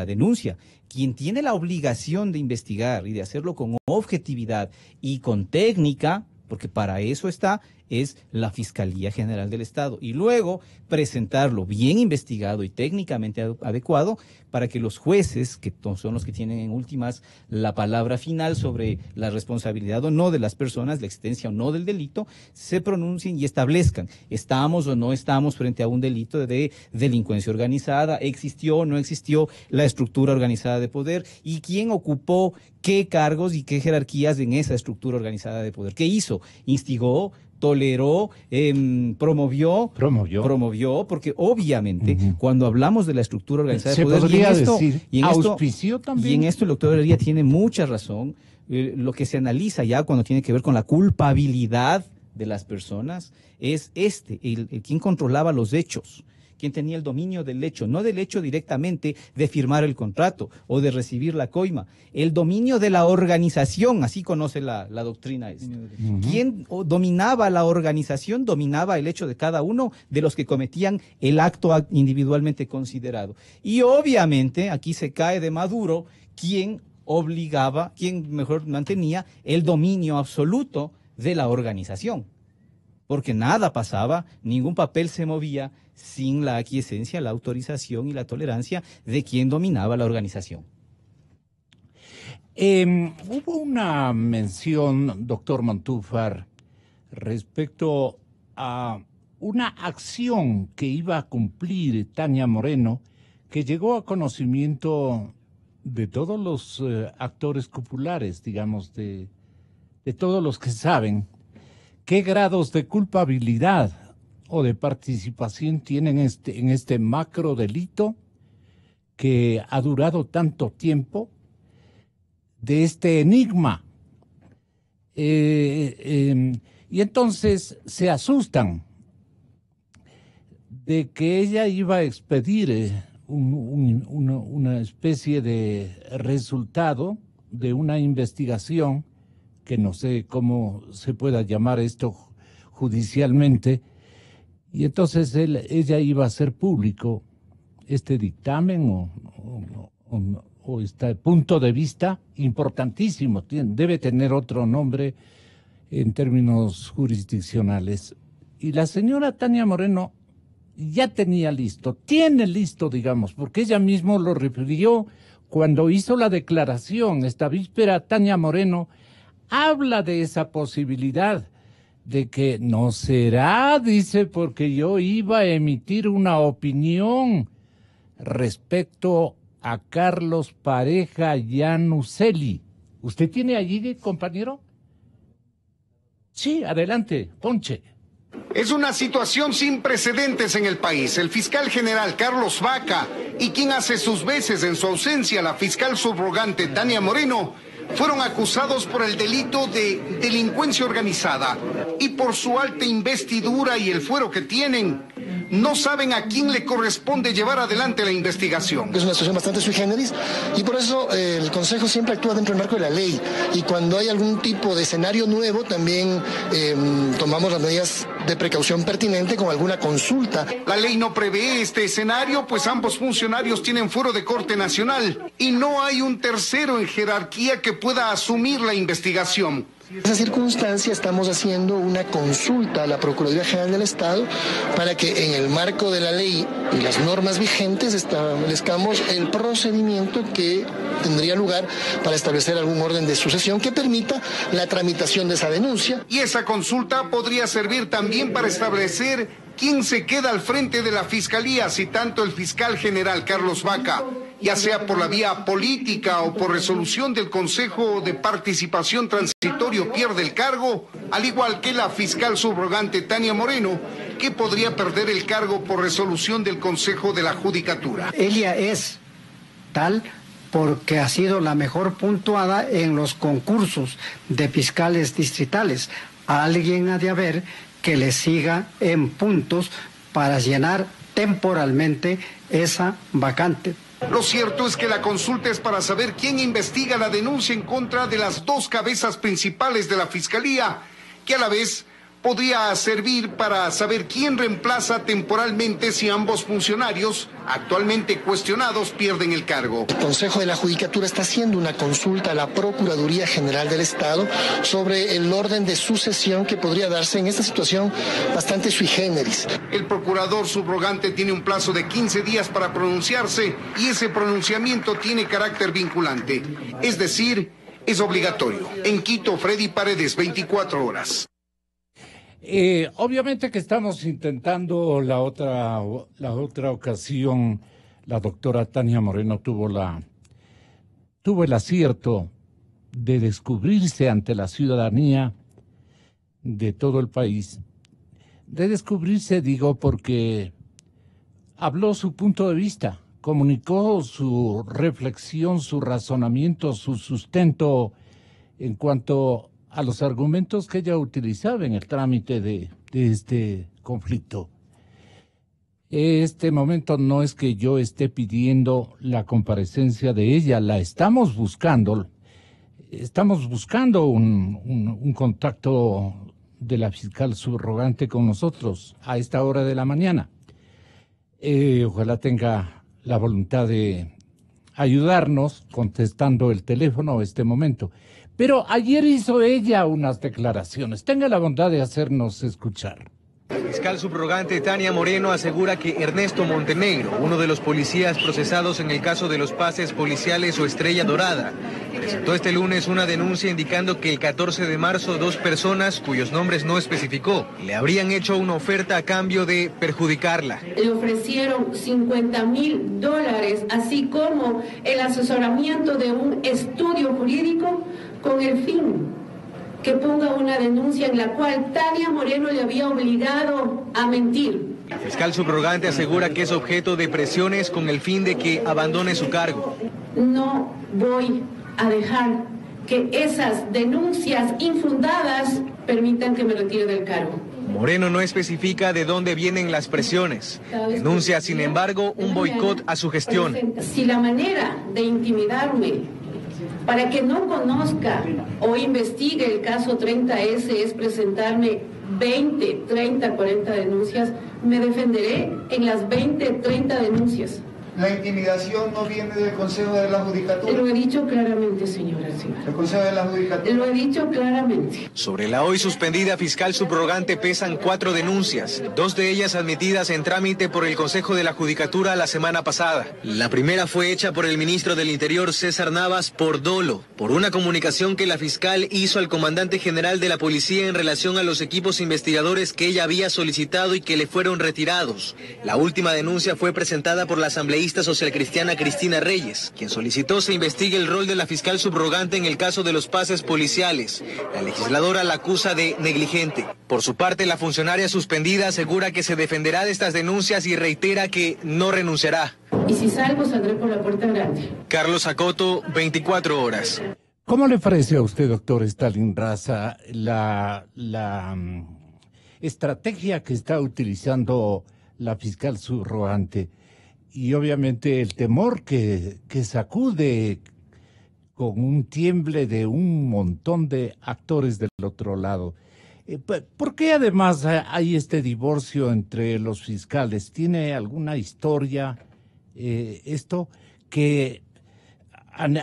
denuncia. Quien tiene la obligación de investigar y de hacerlo con objetividad y con técnica, porque para eso está, es la Fiscalía General del Estado. Y luego presentarlo bien investigado y técnicamente adecuado para que los jueces, que son los que tienen en últimas la palabra final sobre la responsabilidad o no de las personas, la existencia o no del delito, se pronuncien y establezcan, estamos o no estamos frente a un delito de delincuencia organizada, existió o no existió la estructura organizada de poder y quién ocupó qué cargos y qué jerarquías en esa estructura organizada de poder. ¿Qué hizo? Instigó, toleró, promovió, porque obviamente cuando hablamos de la estructura organizada de poder, auspició también. Y en esto el doctor Herrería tiene mucha razón, lo que se analiza ya cuando tiene que ver con la culpabilidad de las personas es quien controlaba los hechos, quien tenía el dominio del hecho, no del hecho directamente de firmar el contrato o de recibir la coima, el dominio de la organización, así conoce la doctrina esta. Quien dominaba la organización, dominaba el hecho de cada uno de los que cometían el acto individualmente considerado. Y obviamente aquí se cae de Maduro quien mejor mantenía el dominio absoluto de la organización. Porque nada pasaba, ningún papel se movía sin la aquiescencia, la autorización y la tolerancia de quien dominaba la organización. Hubo una mención, doctor Montúfar, respecto a una acción que iba a cumplir Tania Moreno, que llegó a conocimiento de todos los actores populares, digamos, de todos los que saben qué grados de culpabilidad o de participación tienen en este macro delito que ha durado tanto tiempo, de este enigma. Y entonces se asustan de que ella iba a expedir una especie de resultado de una investigación, que no sé cómo se pueda llamar esto judicialmente, y entonces ella iba a hacer público este dictamen o este punto de vista importantísimo, debe tener otro nombre en términos jurisdiccionales. Y la señora Tania Moreno ya tiene listo, digamos, porque ella mismo lo refirió cuando hizo la declaración esta víspera. Tania Moreno habla de esa posibilidad de que no será, dice, porque yo iba a emitir una opinión respecto a Carlos Pareja Llanuselli. ¿Usted tiene allí, compañero? Sí, adelante, ponche. Es una situación sin precedentes en el país. El fiscal general Carlos Vaca y quien hace sus veces en su ausencia, la fiscal subrogante Tania Moreno, fueron acusados por el delito de delincuencia organizada y por su alta investidura y el fuero que tienen, no saben a quién le corresponde llevar adelante la investigación. Es una situación bastante sui generis y por eso el Consejo siempre actúa dentro del marco de la ley, y cuando hay algún tipo de escenario nuevo también tomamos las medidas de precaución pertinente con alguna consulta. La ley no prevé este escenario, pues ambos funcionarios tienen fuero de Corte Nacional y no hay un tercero en jerarquía que pueda asumir la investigación. En esa circunstancia estamos haciendo una consulta a la Procuraduría General del Estado para que en el marco de la ley y las normas vigentes establezcamos el procedimiento que tendría lugar para establecer algún orden de sucesión que permita la tramitación de esa denuncia. Y esa consulta podría servir también para establecer quién se queda al frente de la Fiscalía, si tanto el fiscal general Carlos Vaca, ya sea por la vía política o por resolución del Consejo de Participación Transitorio, pierde el cargo, al igual que la fiscal subrogante Tania Moreno, que podría perder el cargo por resolución del Consejo de la Judicatura. Ella es tal porque ha sido la mejor puntuada en los concursos de fiscales distritales. Alguien ha de haber que le siga en puntos para llenar temporalmente esa vacante. Lo cierto es que la consulta es para saber quién investiga la denuncia en contra de las dos cabezas principales de la Fiscalía, que a la vez podría servir para saber quién reemplaza temporalmente si ambos funcionarios, actualmente cuestionados, pierden el cargo. El Consejo de la Judicatura está haciendo una consulta a la Procuraduría General del Estado sobre el orden de sucesión que podría darse en esta situación bastante sui generis. El procurador subrogante tiene un plazo de 15 días para pronunciarse y ese pronunciamiento tiene carácter vinculante, es decir, es obligatorio. En Quito, Freddy Paredes, 24 horas. Obviamente que estamos intentando la otra ocasión. La doctora Tania Moreno tuvo el acierto de descubrirse ante la ciudadanía de todo el país. De descubrirse, digo, porque habló su punto de vista, comunicó su reflexión, su razonamiento, su sustento en cuanto a los argumentos que ella utilizaba en el trámite de este conflicto. Este momento no es que yo esté pidiendo la comparecencia de ella, la estamos buscando un contacto de la fiscal subrogante con nosotros a esta hora de la mañana. Ojalá tenga la voluntad de ayudarnos contestando el teléfono a este momento. Pero ayer hizo ella unas declaraciones. Tenga la bondad de hacernos escuchar. La fiscal subrogante Tania Moreno asegura que Ernesto Montenegro, uno de los policías procesados en el caso de los pases policiales o Estrella Dorada, presentó este lunes una denuncia indicando que el 14 de marzo 2 personas, cuyos nombres no especificó, le habrían hecho una oferta a cambio de perjudicarla. Le ofrecieron $50,000, así como el asesoramiento de un estudio jurídico con el fin que ponga una denuncia en la cual Tania Moreno le había obligado a mentir. La fiscal subrogante asegura que es objeto de presiones con el fin de que abandone su cargo. No voy a dejar que esas denuncias infundadas permitan que me retire del cargo. Moreno no especifica de dónde vienen las presiones. Denuncia, sin embargo, un boicot a su gestión. Si la manera de intimidarme para que no conozca o investigue el caso 30S es presentarme 20, 30, 40 denuncias, me defenderé en las 20, 30 denuncias. La intimidación no viene del Consejo de la Judicatura. Lo he dicho claramente, señora. ¿El Consejo de la Judicatura? Lo he dicho claramente. Sobre la hoy suspendida fiscal subrogante pesan 4 denuncias, 2 de ellas admitidas en trámite por el Consejo de la Judicatura la semana pasada. La primera fue hecha por el ministro del Interior, César Navas, por dolo, por una comunicación que la fiscal hizo al comandante general de la policía en relación a los equipos investigadores que ella había solicitado y que le fueron retirados. La última denuncia fue presentada por la asambleísta socialcristiana Cristina Reyes, quien solicitó se investigue el rol de la fiscal subrogante en el caso de los pases policiales. La legisladora la acusa de negligente. Por su parte, la funcionaria suspendida asegura que se defenderá de estas denuncias y reitera que no renunciará. Y si salgo, saldré por la puerta grande. Carlos Acoto, 24 horas. ¿Cómo le parece a usted, doctor Stalin Raza, la estrategia que está utilizando la fiscal subrogante? Y obviamente el temor que sacude con un tiemble de un montón de actores del otro lado. ¿Por qué además hay este divorcio entre los fiscales? ¿Tiene alguna historia esto que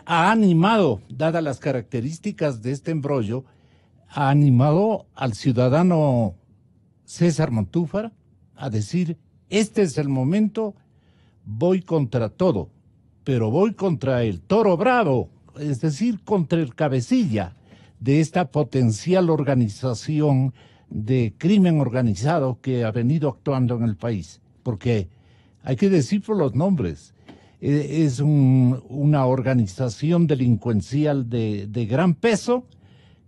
ha animado, dadas las características de este embrollo, ha animado al ciudadano César Montúfar a decir, este es el momento, voy contra todo, pero voy contra el toro bravo, es decir, contra el cabecilla de esta potencial organización de crimen organizado que ha venido actuando en el país? Porque hay que decir por los nombres, es una organización delincuencial de gran peso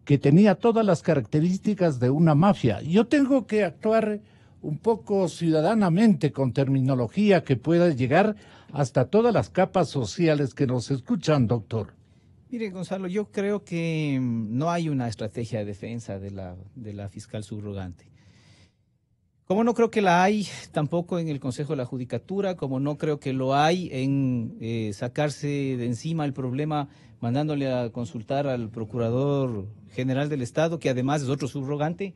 que tenía todas las características de una mafia. Yo tengo que actuar un poco ciudadanamente, con terminología que pueda llegar hasta todas las capas sociales que nos escuchan, doctor. Mire, Gonzalo, yo creo que no hay una estrategia de defensa de la fiscal subrogante. Como no creo que la hay tampoco en el Consejo de la Judicatura, como no creo que lo hay en sacarse de encima el problema mandándole a consultar al Procurador General del Estado, que además es otro subrogante,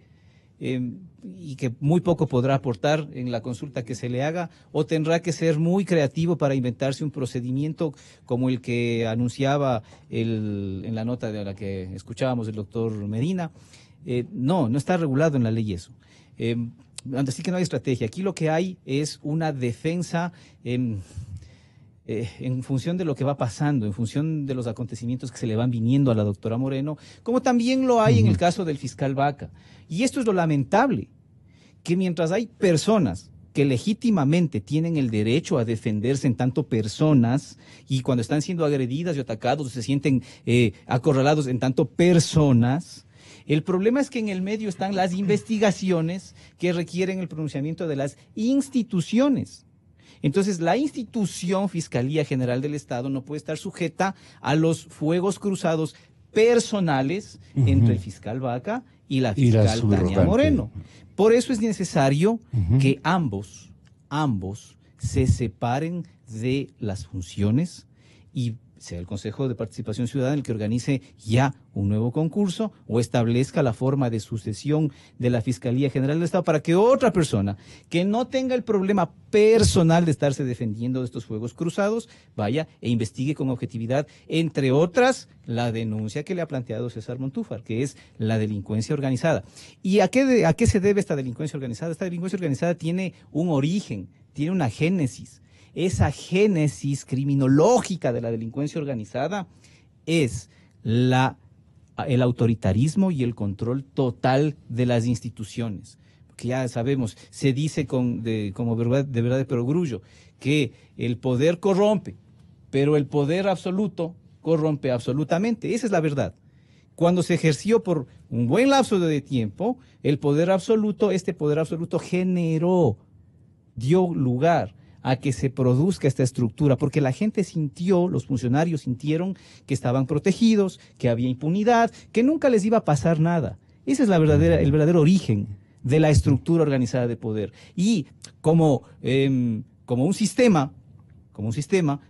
y que muy poco podrá aportar en la consulta que se le haga, o tendrá que ser muy creativo para inventarse un procedimiento como el que anunciaba en la nota de la que escuchábamos del doctor Medina. No está regulado en la ley eso. Así que no hay estrategia. Aquí lo que hay es una defensa en función de lo que va pasando, en función de los acontecimientos que se le van viniendo a la doctora Moreno, como también lo hay en el caso del fiscal Vaca. Y esto es lo lamentable, que mientras hay personas que legítimamente tienen el derecho a defenderse en tanto personas, y cuando están siendo agredidas y atacados se sienten acorralados en tanto personas, el problema es que en el medio están las investigaciones que requieren el pronunciamiento de las instituciones. Entonces, la institución Fiscalía General del Estado no puede estar sujeta a los fuegos cruzados personales entre el fiscal Vaca y la fiscal Tania Moreno. Por eso es necesario que ambos se separen de las funciones y sea el Consejo de Participación Ciudadana el que organice ya un nuevo concurso o establezca la forma de sucesión de la Fiscalía General del Estado para que otra persona que no tenga el problema personal de estarse defendiendo de estos fuegos cruzados vaya e investigue con objetividad, entre otras, la denuncia que le ha planteado César Montúfar, que es la delincuencia organizada. ¿Y a qué se debe esta delincuencia organizada? Esta delincuencia organizada tiene un origen, tiene una génesis. Esa génesis criminológica de la delincuencia organizada es el autoritarismo y el control total de las instituciones. Porque ya sabemos, se dice de verdad de perogrullo, que el poder corrompe, pero el poder absoluto corrompe absolutamente. Esa es la verdad. Cuando se ejerció por un buen lapso de tiempo, este poder absoluto dio lugar a que se produzca esta estructura, porque la gente los funcionarios sintieron que estaban protegidos, que había impunidad, que nunca les iba a pasar nada. Ese es el verdadero origen de la estructura organizada de poder. Y como un sistema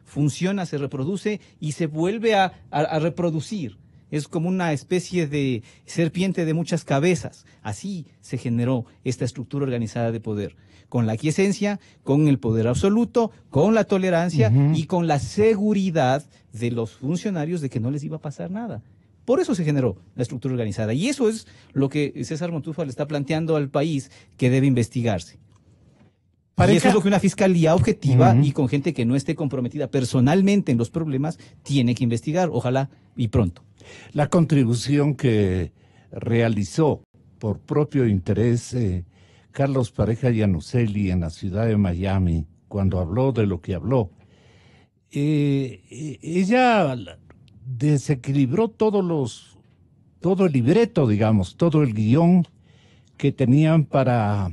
funciona, se reproduce y se vuelve a reproducir. Es como una especie de serpiente de muchas cabezas. Así se generó esta estructura organizada de poder, con la aquiescencia, con el poder absoluto, con la tolerancia y con la seguridad de los funcionarios de que no les iba a pasar nada. Por eso se generó la estructura organizada. Y eso es lo que César Montúfar le está planteando al país que debe investigarse. Y eso es lo que una fiscalía objetiva y con gente que no esté comprometida personalmente en los problemas tiene que investigar, ojalá y pronto. La contribución que realizó por propio interés Carlos Pareja Yanuseli en la ciudad de Miami, cuando habló de lo que habló, ella desequilibró todo el libreto, digamos, todo el guión que tenían para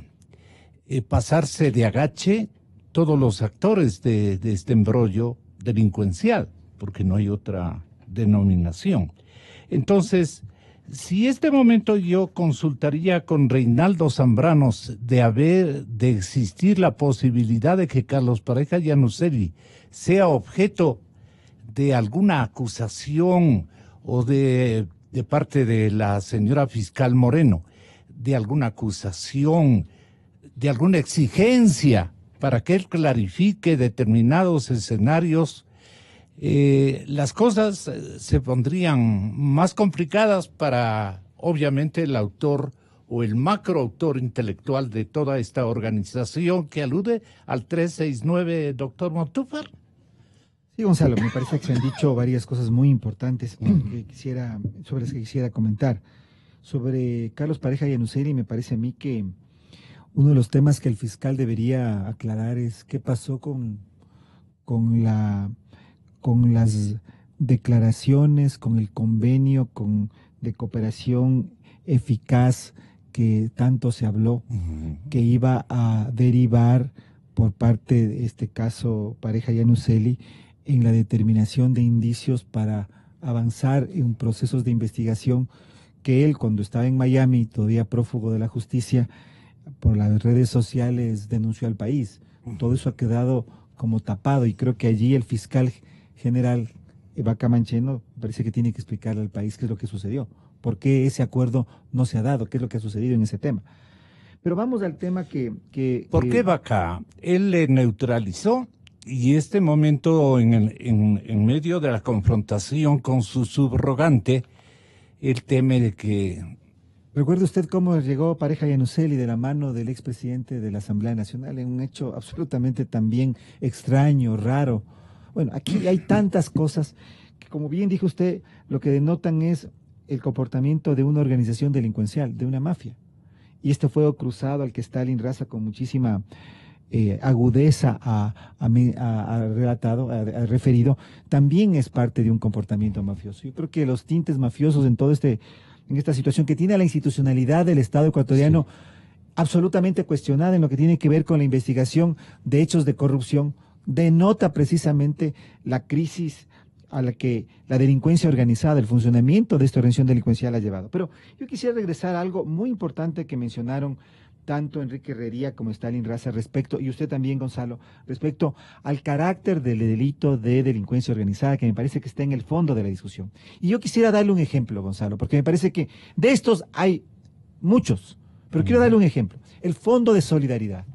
pasarse de agache todos los actores de este embrollo delincuencial, porque no hay otra denominación. Entonces, si este momento yo consultaría con Reinaldo Zambranos de existir la posibilidad de que Carlos Pareja Yanuseli sea objeto de alguna acusación o de parte de la señora fiscal Moreno, de alguna acusación, de alguna exigencia para que él clarifique determinados escenarios, las cosas se pondrían más complicadas para, obviamente, el autor o el macroautor intelectual de toda esta organización que alude al 369, doctor Montúfar. Sí, Gonzalo, me parece que se han dicho varias cosas muy importantes sobre las que quisiera comentar. Sobre Carlos Pareja Yanuseli, me parece a mí que uno de los temas que el fiscal debería aclarar es qué pasó con las declaraciones, con el convenio de cooperación eficaz que tanto se habló, que iba a derivar por parte de este caso Pareja Yanuseli en la determinación de indicios para avanzar en procesos de investigación que él, cuando estaba en Miami, todavía prófugo de la justicia, por las redes sociales denunció al país. Todo eso ha quedado como tapado y creo que allí el fiscal general Vaca Mancheno parece que tiene que explicarle al país qué es lo que sucedió, por qué ese acuerdo no se ha dado, qué es lo que ha sucedido en ese tema. Pero vamos al tema ¿Por qué Vaca? Él le neutralizó y este momento en medio de la confrontación con su subrogante, él teme de que... ¿Recuerda usted cómo llegó Pareja Yanuseli de la mano del expresidente de la Asamblea Nacional en un hecho absolutamente también extraño, raro? Bueno, aquí hay tantas cosas que, como bien dijo usted, lo que denotan es el comportamiento de una organización delincuencial, de una mafia. Y este fuego cruzado al que Stalin Raza con muchísima agudeza ha referido, también es parte de un comportamiento mafioso. Yo creo que los tintes mafiosos en esta situación que tiene a la institucionalidad del Estado ecuatoriano absolutamente cuestionada en lo que tiene que ver con la investigación de hechos de corrupción, denota precisamente la crisis a la que la delincuencia organizada, el funcionamiento de esta organización delincuencial ha llevado. Pero yo quisiera regresar a algo muy importante que mencionaron tanto Enrique Herrería como Stalin Raza respecto, y usted también, Gonzalo, respecto al carácter del delito de delincuencia organizada, que me parece que está en el fondo de la discusión. Y yo quisiera darle un ejemplo, Gonzalo, porque me parece que de estos hay muchos, pero quiero darle un ejemplo. El Fondo de Solidaridad.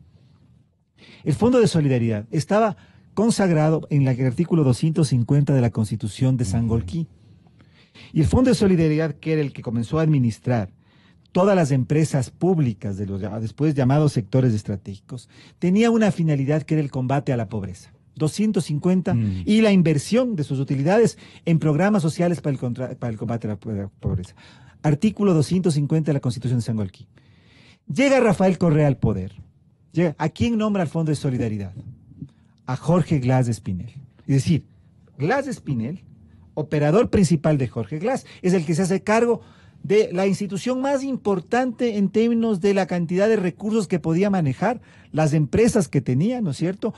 El Fondo de Solidaridad estaba consagrado en el artículo 250 de la Constitución de Sangolquí. Y el Fondo de Solidaridad, que era el que comenzó a administrar todas las empresas públicas de los después llamados sectores estratégicos, tenía una finalidad que era el combate a la pobreza. 250 y la inversión de sus utilidades en programas sociales para el combate a la pobreza. Artículo 250 de la Constitución de Sangolquí. Llega Rafael Correa al poder. ¿A quién nombra al Fondo de Solidaridad? A Jorge Glass de Espinel. Es decir, Glass de Espinel, operador principal de Jorge Glass, es el que se hace cargo de la institución más importante en términos de la cantidad de recursos que podía manejar, las empresas que tenía, ¿no es cierto?,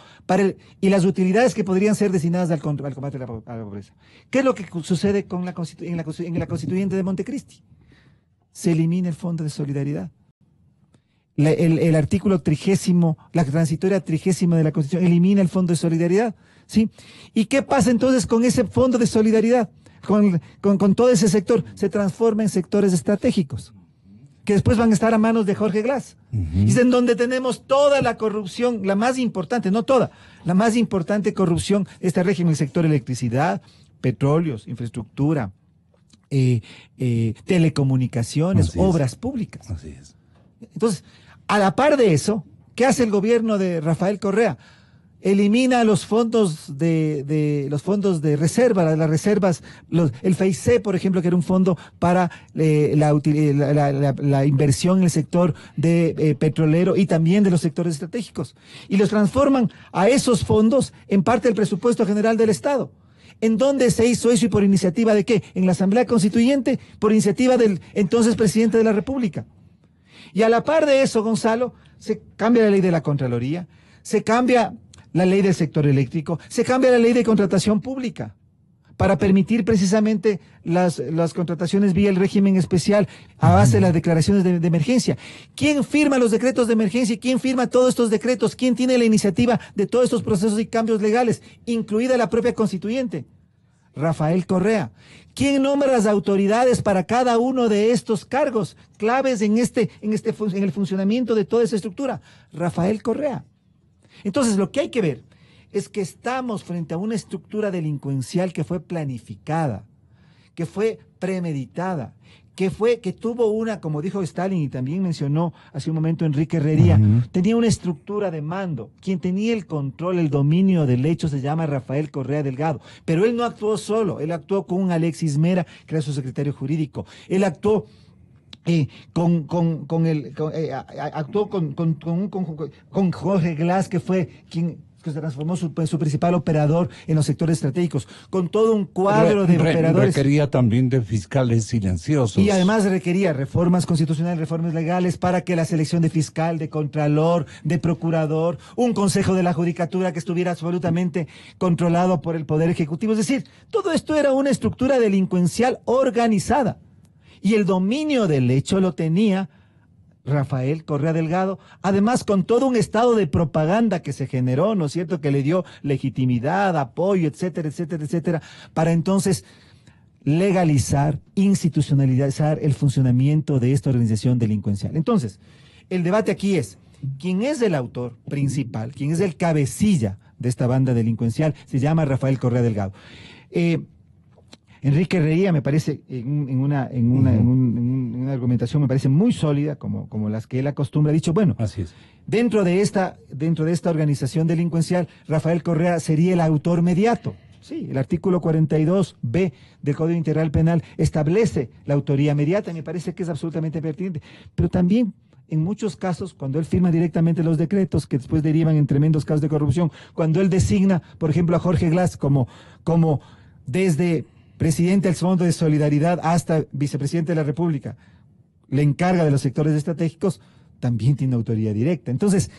y las utilidades que podrían ser destinadas al combate a la pobreza. ¿Qué es lo que sucede con en la constituyente de Montecristi? Se elimina el Fondo de Solidaridad. El artículo 30, la transitoria 30 de la Constitución, elimina el Fondo de Solidaridad, ¿sí? ¿Y qué pasa entonces con ese Fondo de Solidaridad? Con todo ese sector, se transforma en sectores estratégicos, que después van a estar a manos de Jorge Glass. Y es en donde tenemos toda la corrupción, la más importante, no toda, la más importante corrupción de este régimen, el sector electricidad, petróleos, infraestructura, telecomunicaciones, obras públicas. Así es. Entonces, a la par de eso, ¿qué hace el gobierno de Rafael Correa? Elimina los fondos de reserva, las reservas, el FEICE, por ejemplo, que era un fondo para la inversión en el sector de petrolero y también de los sectores estratégicos. Y los transforman a esos fondos en parte del presupuesto general del Estado. ¿En dónde se hizo eso y por iniciativa de qué? En la Asamblea Constituyente, por iniciativa del entonces presidente de la República. Y a la par de eso, Gonzalo, se cambia la ley de la Contraloría, se cambia la ley del sector eléctrico, se cambia la ley de contratación pública para permitir precisamente las contrataciones vía el régimen especial a base de las declaraciones de emergencia. ¿Quién firma los decretos de emergencia? ¿Quién firma todos estos decretos? ¿Quién tiene la iniciativa de todos estos procesos y cambios legales, incluida la propia constituyente? Rafael Correa. ¿Quién nombra las autoridades para cada uno de estos cargos claves en el funcionamiento de toda esa estructura? Rafael Correa. Entonces, lo que hay que ver es que estamos frente a una estructura delincuencial que fue planificada, que fue premeditada, que tuvo una, como dijo Stalin y también mencionó hace un momento Enrique Herrería, tenía una estructura de mando. Quien tenía el control, el dominio del hecho se llama Rafael Correa Delgado. Pero él no actuó solo, él actuó con un Alexis Mera, que era su secretario jurídico. Él actuó con Jorge Glass, que fue quien se transformó su principal operador en los sectores estratégicos, con todo un cuadro de operadores. Requería también de fiscales silenciosos. Y además requería reformas constitucionales, reformas legales para que la selección de fiscal, de contralor, de procurador, un consejo de la judicatura que estuviera absolutamente controlado por el Poder Ejecutivo. Es decir, todo esto era una estructura delincuencial organizada. Y el dominio del hecho lo tenía Rafael Correa Delgado, además con todo un estado de propaganda que se generó, ¿no es cierto?, que le dio legitimidad, apoyo, etcétera, etcétera, etcétera, para entonces legalizar, institucionalizar el funcionamiento de esta organización delincuencial. Entonces, el debate aquí es, ¿quién es el autor principal? ¿Quién es el cabecilla de esta banda delincuencial? Se llama Rafael Correa Delgado. Enrique Herrería me parece en una argumentación me parece muy sólida, como las que él acostumbra, ha dicho, bueno, así es. Dentro de esta organización delincuencial, Rafael Correa sería el autor mediato. Sí, el artículo 42B del Código Integral Penal establece la autoría mediata, y me parece que es absolutamente pertinente, pero también en muchos casos, cuando él firma directamente los decretos que después derivan en tremendos casos de corrupción, cuando él designa, por ejemplo, a Jorge Glass como desde presidente del Fondo de Solidaridad hasta vicepresidente de la República, le encarga de los sectores estratégicos, también tiene autoría directa. Entonces,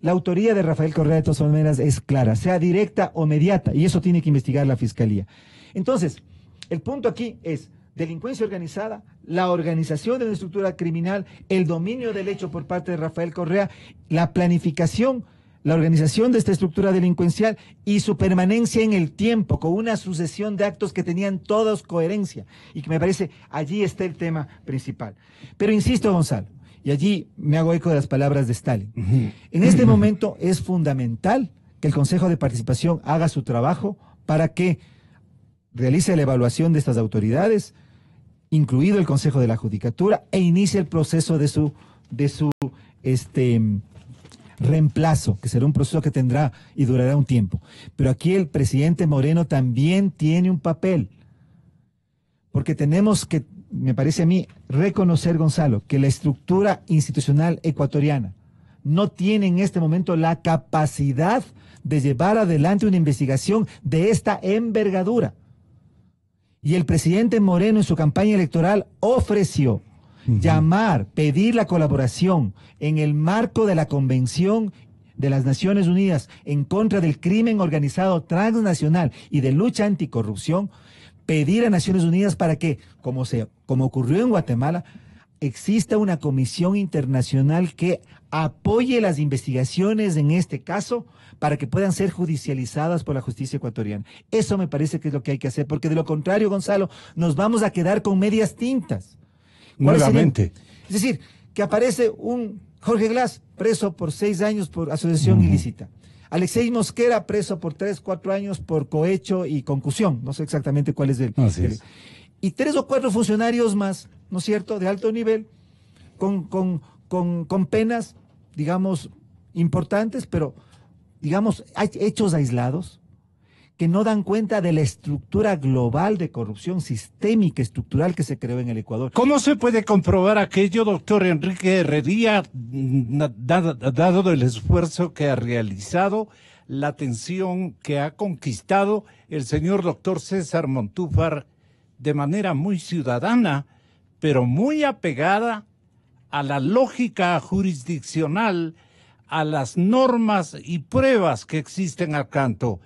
La autoría de Rafael Correa de todas maneras es clara, sea directa o mediata, y eso tiene que investigar la Fiscalía. Entonces, el punto aquí es delincuencia organizada, la organización de una estructura criminal, el dominio del hecho por parte de Rafael Correa, la planificación, la organización de esta estructura delincuencial y su permanencia en el tiempo, con una sucesión de actos que tenían todos coherencia, y que me parece allí está el tema principal. Pero insisto, Gonzalo, y allí me hago eco de las palabras de Stalin. En este momento es fundamental que el Consejo de Participación haga su trabajo para que realice la evaluación de estas autoridades, incluido el Consejo de la Judicatura, e inicie el proceso de su reemplazo, que será un proceso que tendrá y durará un tiempo. Pero aquí el presidente Moreno también tiene un papel, porque tenemos que, me parece a mí, reconocer, Gonzalo, que la estructura institucional ecuatoriana no tiene en este momento la capacidad de llevar adelante una investigación de esta envergadura. Y el presidente Moreno en su campaña electoral ofreció llamar, pedir la colaboración en el marco de la Convención de las Naciones Unidas en contra del crimen organizado transnacional y de lucha anticorrupción, pedir a Naciones Unidas para que, como ocurrió en Guatemala, exista una comisión internacional que apoye las investigaciones en este caso para que puedan ser judicializadas por la justicia ecuatoriana. Eso me parece que es lo que hay que hacer, porque de lo contrario, Gonzalo, nos vamos a quedar con medias tintas. Nuevamente. Es decir, que aparece un Jorge Glass preso por 6 años por asociación ilícita. Alexei Mosquera preso por 3, 4 años por cohecho y concusión. No sé exactamente cuál es el... Y 3 o 4 funcionarios más, ¿no es cierto?, de alto nivel, con penas, digamos, importantes, pero, digamos, hay hechos aislados que no dan cuenta de la estructura global de corrupción sistémica, estructural que se creó en el Ecuador. ¿Cómo se puede comprobar aquello, doctor Enrique Herrería, dado el esfuerzo que ha realizado, la atención que ha conquistado el señor doctor César Montúfar de manera muy ciudadana, pero muy apegada a la lógica jurisdiccional, a las normas y pruebas que existen al canto?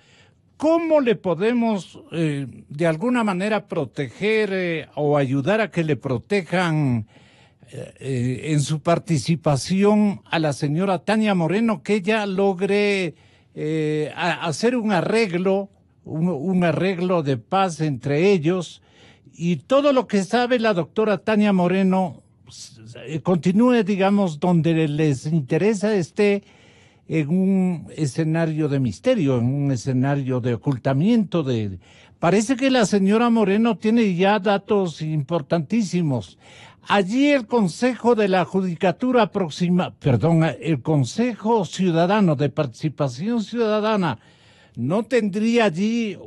¿Cómo le podemos de alguna manera proteger o ayudar a que le protejan en su participación a la señora Tania Moreno, que ella logre hacer un arreglo de paz entre ellos, y todo lo que sabe la doctora Tania Moreno continúe, digamos, donde les interesa esté, en un escenario de misterio, en un escenario de ocultamiento. Parece que la señora Moreno tiene ya datos importantísimos. Allí el Consejo de la Judicatura el Consejo Ciudadano de Participación Ciudadana, ¿no tendría allí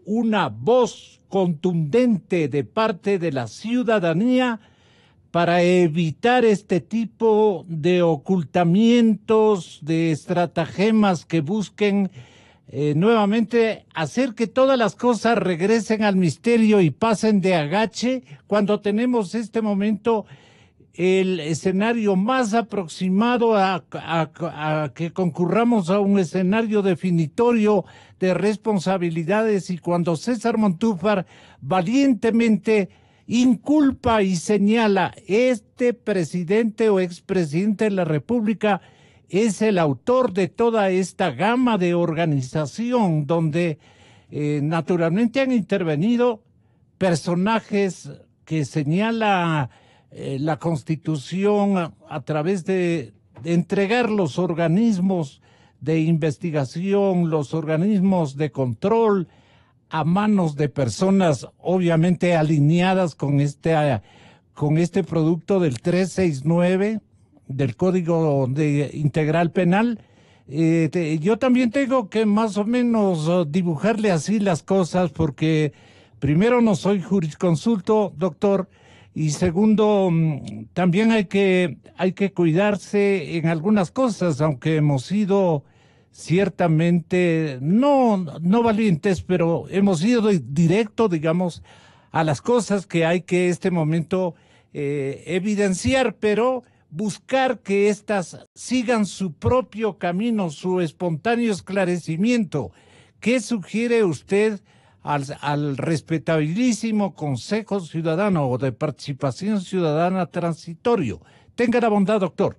una voz contundente de parte de la ciudadanía para evitar este tipo de ocultamientos, de estratagemas que busquen nuevamente hacer que todas las cosas regresen al misterio y pasen de agache, cuando tenemos este momento el escenario más aproximado a que concurramos a un escenario definitorio de responsabilidades, y cuando César Montúfar valientemente inculpa y señala: este presidente o expresidente de la República es el autor de toda esta gama de organización donde naturalmente han intervenido personajes que señala la Constitución a través de entregar los organismos de investigación, los organismos de control a manos de personas obviamente alineadas con este producto del 369 del Código Integral Penal. Yo también tengo que más o menos dibujarle así las cosas, porque primero no soy jurisconsulto, doctor, y segundo, también hay que cuidarse en algunas cosas, aunque hemos sido ciertamente no valientes, pero hemos ido directo, digamos, a las cosas que hay que este momento evidenciar, pero buscar que éstas sigan su propio camino, su espontáneo esclarecimiento. ¿Qué sugiere usted al respetabilísimo Consejo Ciudadano o de Participación Ciudadana transitorio? Tenga la bondad, doctor.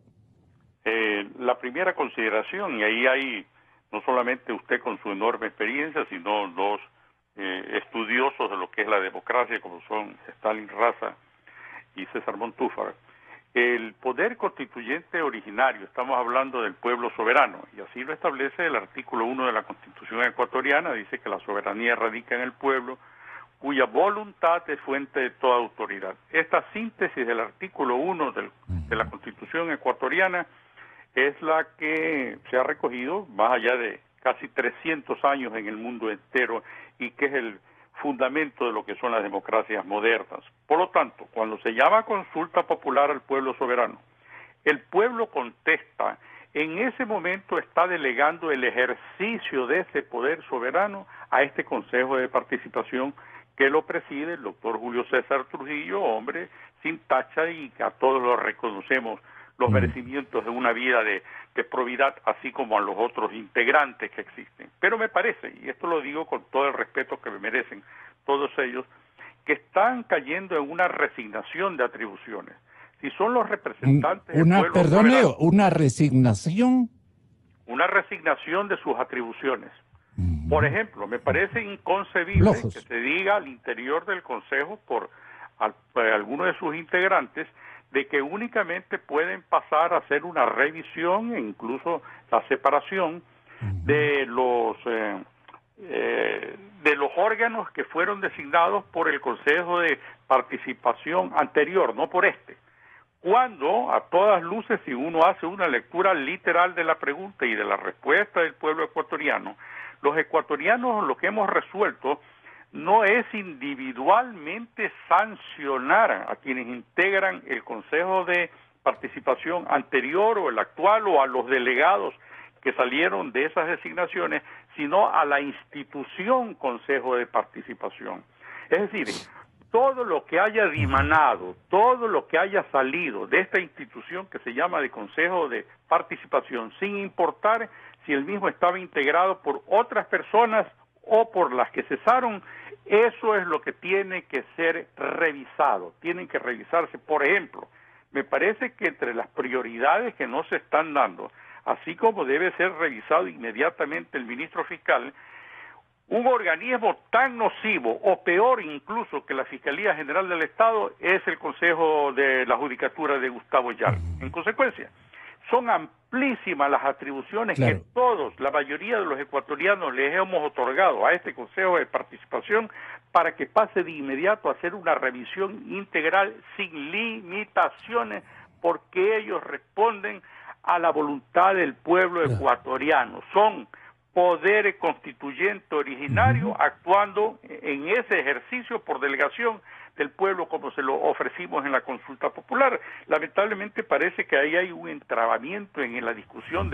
La primera consideración, y ahí hay no solamente usted con su enorme experiencia, sino dos estudiosos de lo que es la democracia, como son Stalin Raza y César Montúfar. El poder constituyente originario, estamos hablando del pueblo soberano, y así lo establece el artículo 1 de la Constitución ecuatoriana, dice que la soberanía radica en el pueblo, cuya voluntad es fuente de toda autoridad. Esta síntesis del artículo 1 de la Constitución ecuatoriana es la que se ha recogido más allá de casi 300 años en el mundo entero y que es el fundamento de lo que son las democracias modernas. Por lo tanto, cuando se llama consulta popular al pueblo soberano, el pueblo contesta, en ese momento está delegando el ejercicio de ese poder soberano a este Consejo de Participación que lo preside el doctor Julio César Trujillo, hombre sin tacha y que a todos lo reconocemos los merecimientos de una vida de probidad, así como a los otros integrantes que existen. Pero me parece, y esto lo digo con todo el respeto que me merecen todos ellos, que están cayendo en una resignación de atribuciones. Si son los representantes del pueblo soberano, ¿una resignación? Una resignación de sus atribuciones. Por ejemplo, me parece inconcebible que se diga al interior del Consejo por alguno de sus integrantes de que únicamente pueden pasar a hacer una revisión e incluso la separación de los órganos que fueron designados por el Consejo de Participación anterior, no por este. Cuando, a todas luces, si uno hace una lectura literal de la pregunta y de la respuesta del pueblo ecuatoriano, los ecuatorianos lo que hemos resuelto no es individualmente sancionar a quienes integran el Consejo de Participación anterior o el actual o a los delegados que salieron de esas designaciones, sino a la institución Consejo de Participación. Es decir, todo lo que haya dimanado, todo lo que haya salido de esta institución que se llama de Consejo de Participación, sin importar si el mismo estaba integrado por otras personas o por las que cesaron, eso es lo que tiene que ser revisado, tienen que revisarse. Por ejemplo, me parece que entre las prioridades que no se están dando, así como debe ser revisado inmediatamente el ministro fiscal, un organismo tan nocivo o peor incluso que la Fiscalía General del Estado es el Consejo de la Judicatura de Gustavo Yal. En consecuencia, son amplísimas las atribuciones que todos, la mayoría de los ecuatorianos les hemos otorgado a este Consejo de Participación para que pase de inmediato a hacer una revisión integral sin limitaciones porque ellos responden a la voluntad del pueblo ecuatoriano. Son poder constituyente originario actuando en ese ejercicio por delegación del pueblo como se lo ofrecimos en la consulta popular. Lamentablemente parece que ahí hay un entrabamiento en la discusión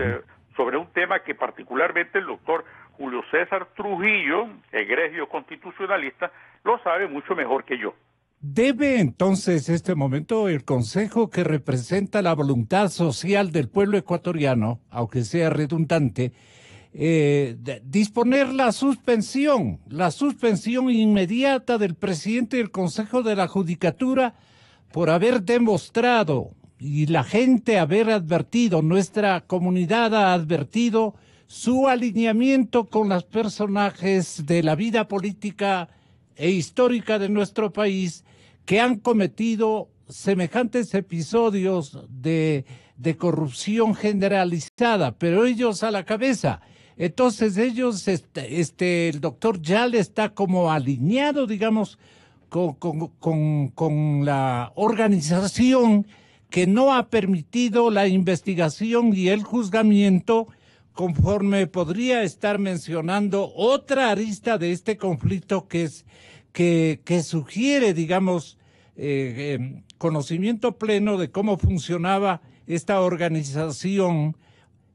sobre un tema que particularmente el doctor Julio César Trujillo, egregio constitucionalista, lo sabe mucho mejor que yo. ¿Debe entonces este momento el Consejo que representa la voluntad social del pueblo ecuatoriano, aunque sea redundante, disponer la suspensión inmediata del presidente del Consejo de la Judicatura por haber demostrado y la gente haber advertido, nuestra comunidad ha advertido su alineamiento con los personajes de la vida política e histórica de nuestro país que han cometido semejantes episodios de corrupción generalizada, pero ellos a la cabeza? Entonces ellos, el doctor Yal está como alineado, digamos, con la organización que no ha permitido la investigación y el juzgamiento, conforme podría estar mencionando otra arista de este conflicto que sugiere, digamos, conocimiento pleno de cómo funcionaba esta organización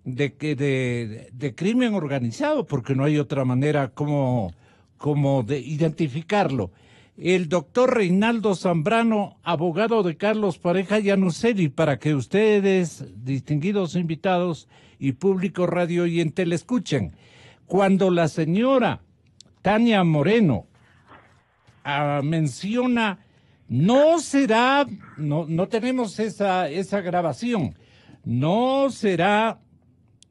de crimen organizado, porque no hay otra manera como de identificarlo. el doctor Reinaldo Zambrano, abogado de Carlos Pareja Yanuseli, para que ustedes, distinguidos invitados y público radio oyente, le escuchen. Cuando la señora Tania Moreno menciona, no será, no tenemos esa grabación, no será,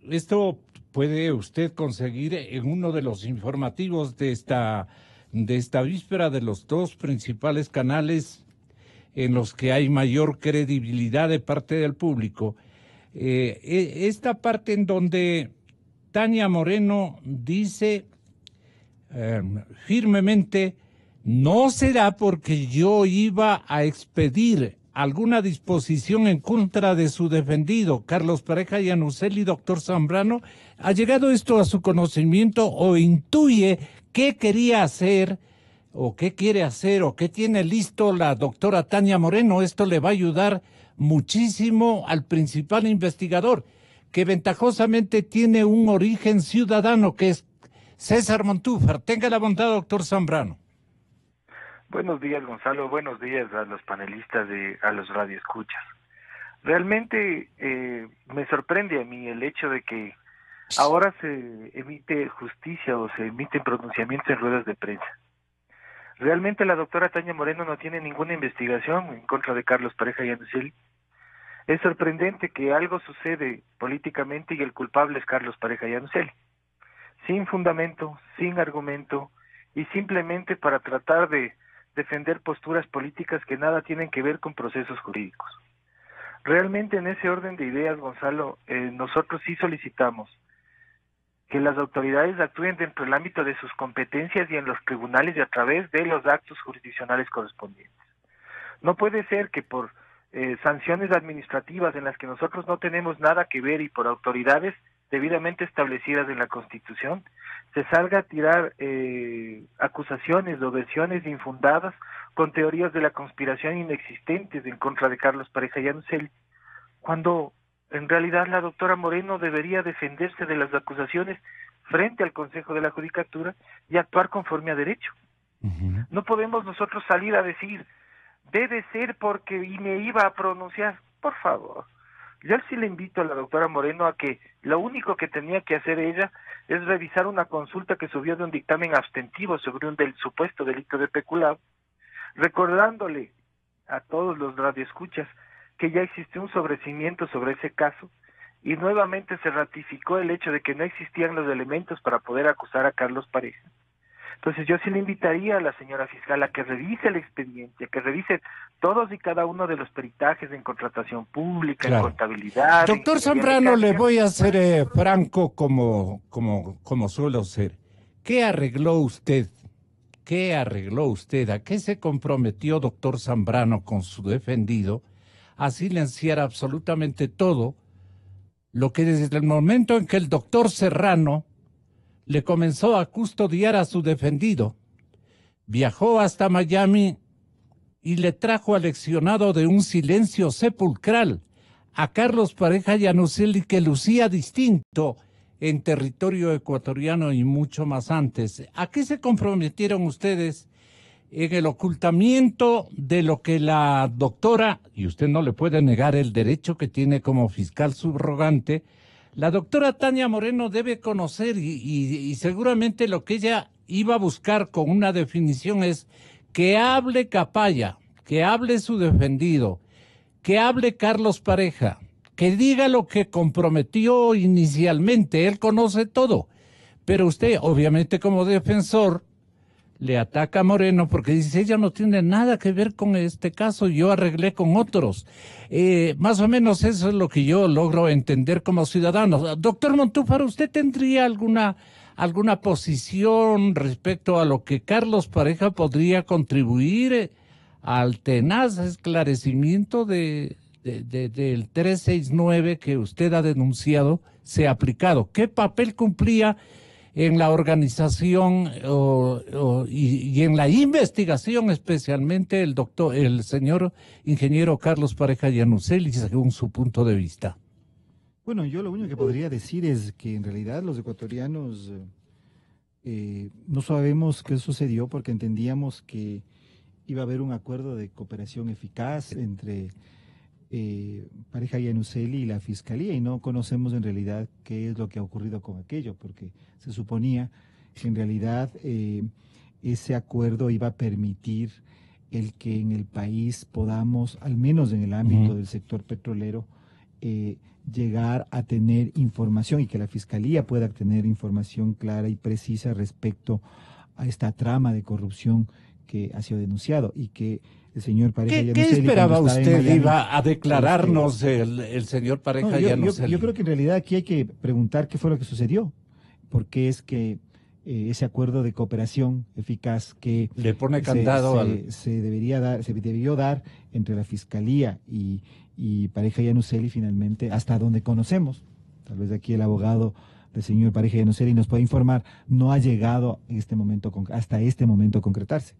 esto puede usted conseguir en uno de los informativos de esta víspera de los dos principales canales en los que hay mayor credibilidad de parte del público. Esta parte en donde Tania Moreno dice firmemente, no será porque yo iba a expedir alguna disposición en contra de su defendido, Carlos Pareja Yanuseli, doctor Zambrano. ¿Ha llegado esto a su conocimiento o intuye qué quería hacer o qué quiere hacer o qué tiene listo la doctora Tania Moreno? Esto le va a ayudar muchísimo al principal investigador, que ventajosamente tiene un origen ciudadano, que es César Montúfar. Tenga la bondad, doctor Zambrano. Buenos días, Gonzalo. Buenos días a los panelistas, a los radioescuchas. Realmente me sorprende a mí el hecho de que ahora se emite justicia o se emiten pronunciamientos en ruedas de prensa. Realmente la doctora Tania Moreno no tiene ninguna investigación en contra de Carlos Pareja Yanuseli. Es sorprendente que algo sucede políticamente y el culpable es Carlos Pareja Yanuseli. Sin fundamento, sin argumento y simplemente para tratar de defender posturas políticas que nada tienen que ver con procesos jurídicos. Realmente en ese orden de ideas, Gonzalo, nosotros sí solicitamos que las autoridades actúen dentro del ámbito de sus competencias y en los tribunales y a través de los actos jurisdiccionales correspondientes. No puede ser que por sanciones administrativas en las que nosotros no tenemos nada que ver y por autoridades debidamente establecidas en la Constitución, se salga a tirar acusaciones o versiones infundadas con teorías de la conspiración inexistentes en contra de Carlos Pareja Yanuseli, cuando en realidad la doctora Moreno debería defenderse de las acusaciones frente al Consejo de la Judicatura y actuar conforme a derecho. No podemos nosotros salir a decir, debe ser porque y me iba a pronunciar. Por favor. Yo sí le invito a la doctora Moreno a que lo único que tenía que hacer ella es revisar una consulta que subió de un dictamen abstentivo sobre un supuesto delito de peculado, recordándole a todos los radioescuchas que ya existió un sobreseimiento sobre ese caso y nuevamente se ratificó el hecho de que no existían los elementos para poder acusar a Carlos Pareja. Entonces yo sí le invitaría a la señora fiscal a que revise el expediente, a que revise todos y cada uno de los peritajes en contratación pública, en contabilidad. Doctor Zambrano, le voy a ser franco como suelo ser. ¿Qué arregló usted? ¿Qué arregló usted? ¿A qué se comprometió doctor Zambrano con su defendido a silenciar absolutamente todo lo que desde el momento en que el doctor Serrano le comenzó a custodiar a su defendido, viajó hasta Miami y le trajo aleccionado de un silencio sepulcral a Carlos Pareja Yanuseli, que lucía distinto en territorio ecuatoriano y mucho más antes? ¿A qué se comprometieron ustedes en el ocultamiento de lo que la doctora, y usted no le puede negar el derecho que tiene como fiscal subrogante, la doctora Tania Moreno debe conocer y seguramente lo que ella iba a buscar con una definición es que hable Capaya, que hable su defendido, que hable Carlos Pareja, que diga lo que comprometió inicialmente? Él conoce todo, pero usted obviamente como defensor le ataca a Moreno porque dice, ella no tiene nada que ver con este caso, yo arreglé con otros. Más o menos eso es lo que yo logro entender como ciudadano. Doctor Montúfar, ¿usted tendría alguna posición respecto a lo que Carlos Pareja podría contribuir al tenaz esclarecimiento del 369 que usted ha denunciado se ha aplicado? ¿Qué papel cumplía en la organización y en la investigación, especialmente el señor ingeniero Carlos Pareja Yanuseli, según su punto de vista? Bueno, yo lo único que podría decir es que en realidad los ecuatorianos no sabemos qué sucedió porque entendíamos que iba a haber un acuerdo de cooperación eficaz entre Pareja Yanuseli y la Fiscalía, y no conocemos en realidad qué es lo que ha ocurrido con aquello, porque se suponía que en realidad ese acuerdo iba a permitir el que en el país podamos, al menos en el ámbito del sector petrolero, llegar a tener información y que la Fiscalía pueda tener información clara y precisa respecto a esta trama de corrupción que ha sido denunciado y que el señor Pareja Yanuseli... ¿Qué esperaba usted? Miami, ¿Iba a declararnos el señor Pareja Yanuseli? Yo creo que en realidad aquí hay que preguntar qué fue lo que sucedió, porque es que ese acuerdo de cooperación eficaz que le pone candado se debió dar entre la Fiscalía y Pareja Yanuseli, finalmente, hasta donde conocemos, tal vez aquí el abogado del señor Pareja Yanuseli nos puede informar, no ha llegado en hasta este momento a concretarse.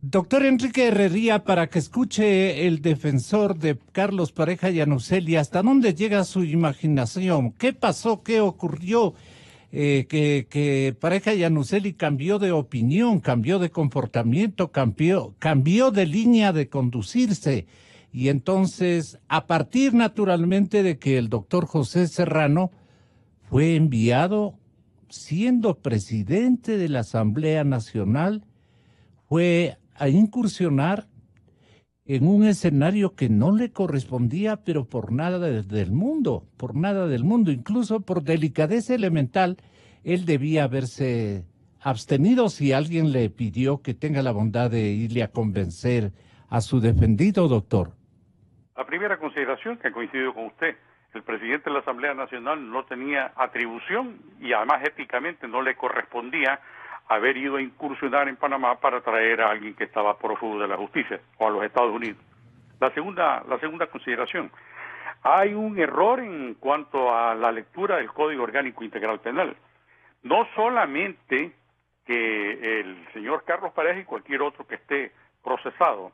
Doctor Enrique Herrería, para que escuche el defensor de Carlos Pareja Yanuseli, ¿hasta dónde llega su imaginación? ¿Qué pasó? ¿Qué ocurrió? Que Pareja Yanuseli cambió de opinión, cambió de comportamiento, cambió de línea de conducirse. Y entonces, a partir naturalmente de que el doctor José Serrano fue enviado, siendo presidente de la Asamblea Nacional, fue a incursionar en un escenario que no le correspondía, pero por nada del mundo, incluso por delicadeza elemental, él debía haberse abstenido si alguien le pidió que tenga la bondad de irle a convencer a su defendido, doctor. La primera consideración, que coincido con usted, el presidente de la Asamblea Nacional no tenía atribución y además éticamente no le correspondía haber ido a incursionar en Panamá para traer a alguien que estaba prófugo de la justicia o a los Estados Unidos. La segunda consideración, hay un error en cuanto a la lectura del Código Orgánico Integral Penal. No solamente que el señor Carlos Pareja y cualquier otro que esté procesado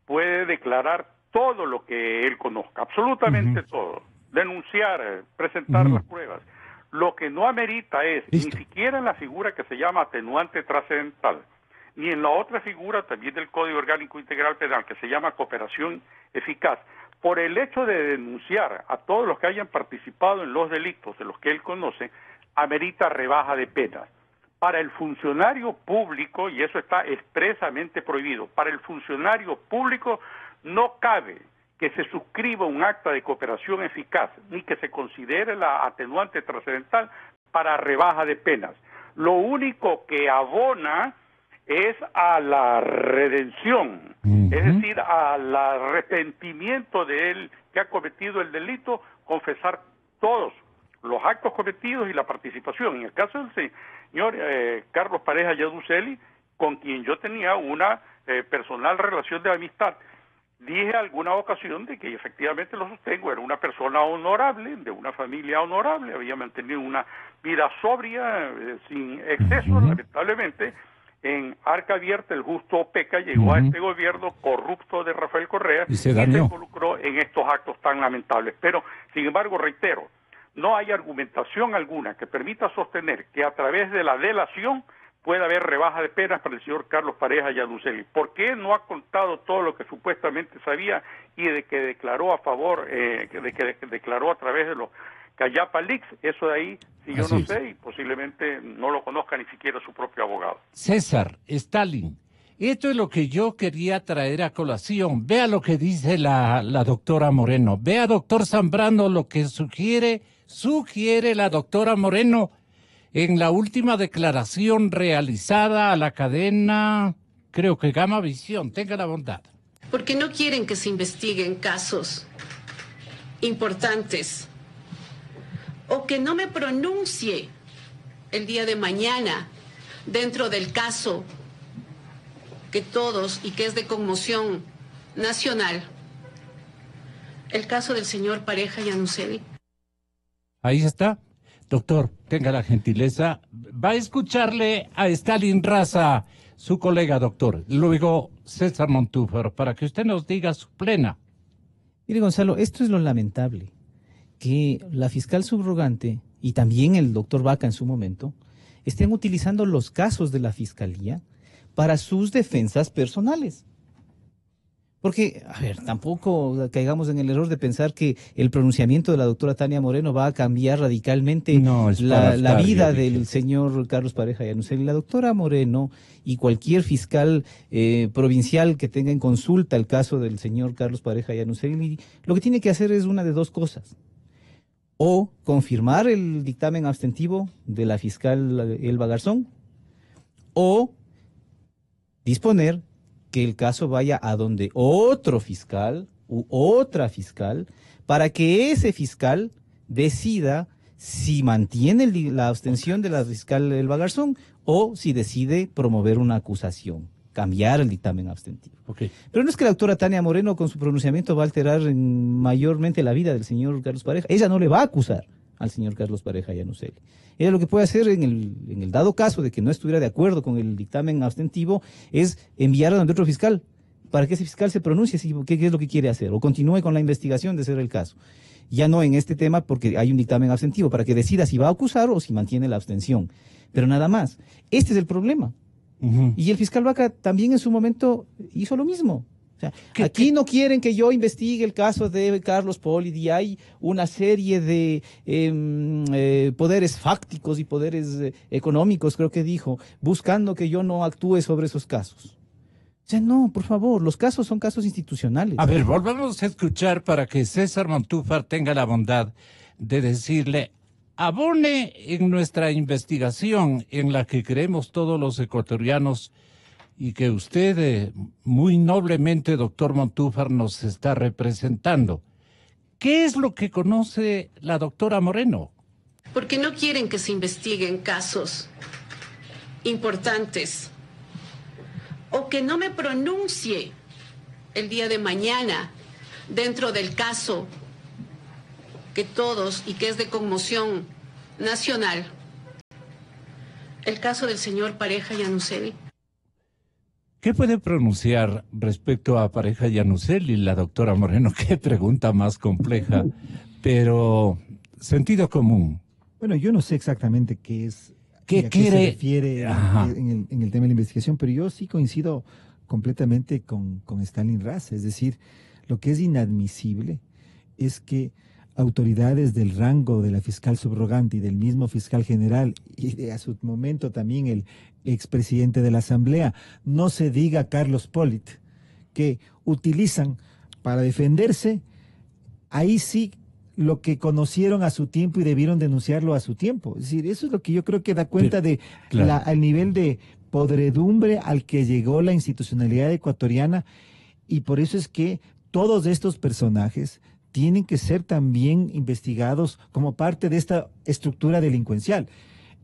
puede declarar todo lo que él conozca, absolutamente todo, denunciar, presentar las pruebas. Lo que no amerita es ni siquiera en la figura que se llama atenuante trascendental, ni en la otra figura también del Código Orgánico Integral Penal que se llama cooperación eficaz, por el hecho de denunciar a todos los que hayan participado en los delitos de los que él conoce, amerita rebaja de penas. Para el funcionario público, y eso está expresamente prohibido, para el funcionario público no cabe que se suscriba un acta de cooperación eficaz, ni que se considere la atenuante trascendental para rebaja de penas. Lo único que abona es a la redención, es decir, al arrepentimiento de él que ha cometido el delito, confesar todos los actos cometidos y la participación. En el caso del señor Carlos Pareja Yanuseli, con quien yo tenía una personal relación de amistad, dije alguna ocasión de que efectivamente lo sostengo, era una persona honorable, de una familia honorable, había mantenido una vida sobria, sin excesos, lamentablemente. En Arca Abierta el justo peca, llegó a este gobierno corrupto de Rafael Correa y se involucró en estos actos tan lamentables. Pero, sin embargo, reitero, no hay argumentación alguna que permita sostener que a través de la delación puede haber rebaja de penas para el señor Carlos Pareja Yanuseli. ¿Por qué no ha contado todo lo que supuestamente sabía y de que declaró a favor, declaró a través de los Cayapa Leaks? Eso de ahí, si yo no sé, y posiblemente no lo conozca ni siquiera su propio abogado. César, Stalin, esto es lo que yo quería traer a colación. Vea lo que dice la doctora Moreno. Vea, doctor Zambrano, lo que sugiere la doctora Moreno en la última declaración realizada a la cadena, creo que Gama Visión. Tenga la bondad. Porque no quieren que se investiguen casos importantes o que no me pronuncie el día de mañana dentro del caso que todos y que es de conmoción nacional, el caso del señor Pareja Yanuseli. Ahí está. Doctor, tenga la gentileza. Va a escucharle a Stalin Raza, su colega, doctor. Luego César Montúfar, para que usted nos diga su plena. Mire, Gonzalo, esto es lo lamentable, que la fiscal subrogante y también el doctor Vaca en su momento estén utilizando los casos de la fiscalía para sus defensas personales. Porque, a ver, tampoco caigamos en el error de pensar que el pronunciamiento de la doctora Tania Moreno va a cambiar radicalmente la vida del señor Carlos Pareja Llanuselli. La doctora Moreno y cualquier fiscal provincial que tenga en consulta el caso del señor Carlos Pareja Llanuselli, lo que tiene que hacer es una de dos cosas. O confirmar el dictamen abstentivo de la fiscal Elba Garzón, o disponer que el caso vaya a donde otro fiscal u otra fiscal, para que ese fiscal decida si mantiene la abstención de la fiscal Elba Garzón o si decide promover una acusación, cambiar el dictamen abstentivo. Okay. Pero no es que la doctora Tania Moreno con su pronunciamiento va a alterar mayormente la vida del señor Carlos Pareja. Ella no le va a acusar al señor Carlos Pareja Llanuselli. Ella lo que puede hacer en el dado caso de que no estuviera de acuerdo con el dictamen abstentivo es enviar a donde otro fiscal, para que ese fiscal se pronuncie qué es lo que quiere hacer, o continúe con la investigación de ser el caso. Ya no en este tema porque hay un dictamen abstentivo, para que decida si va a acusar o si mantiene la abstención. Pero nada más. Este es el problema. Y el fiscal Vaca también en su momento hizo lo mismo. O sea, aquí no quieren que yo investigue el caso de Carlos Polit y hay una serie de poderes fácticos y poderes económicos, creo que dijo, buscando que yo no actúe sobre esos casos. O sea, no, por favor, los casos son casos institucionales. A ver, volvamos a escuchar para que César Montúfar tenga la bondad de decirle: abone en nuestra investigación en la que creemos todos los ecuatorianos y que usted muy noblemente, doctor Montúfar, nos está representando. ¿Qué es lo que conoce la doctora Moreno? Porque no quieren que se investiguen casos importantes o que no me pronuncie el día de mañana dentro del caso que todos y que es de conmoción nacional, el caso del señor Pareja Llanuselli. ¿Qué puede pronunciar respecto a Pareja Llanuselli la doctora Moreno? Qué pregunta más compleja, pero sentido común. Bueno, yo no sé exactamente qué es, ¿qué a quiere? Qué se refiere en el tema de la investigación, pero yo sí coincido completamente con Stalin Raz. Es decir, lo que es inadmisible es que autoridades del rango de la fiscal subrogante y del mismo fiscal general y a su momento también el expresidente de la Asamblea, no se diga Carlos Polit, que utilizan para defenderse, ahí sí lo que conocieron a su tiempo y debieron denunciarlo a su tiempo. Es decir, eso es lo que yo creo que da cuenta de al nivel de podredumbre al que llegó la institucionalidad ecuatoriana, y por eso es que todos estos personajes tienen que ser también investigados como parte de esta estructura delincuencial.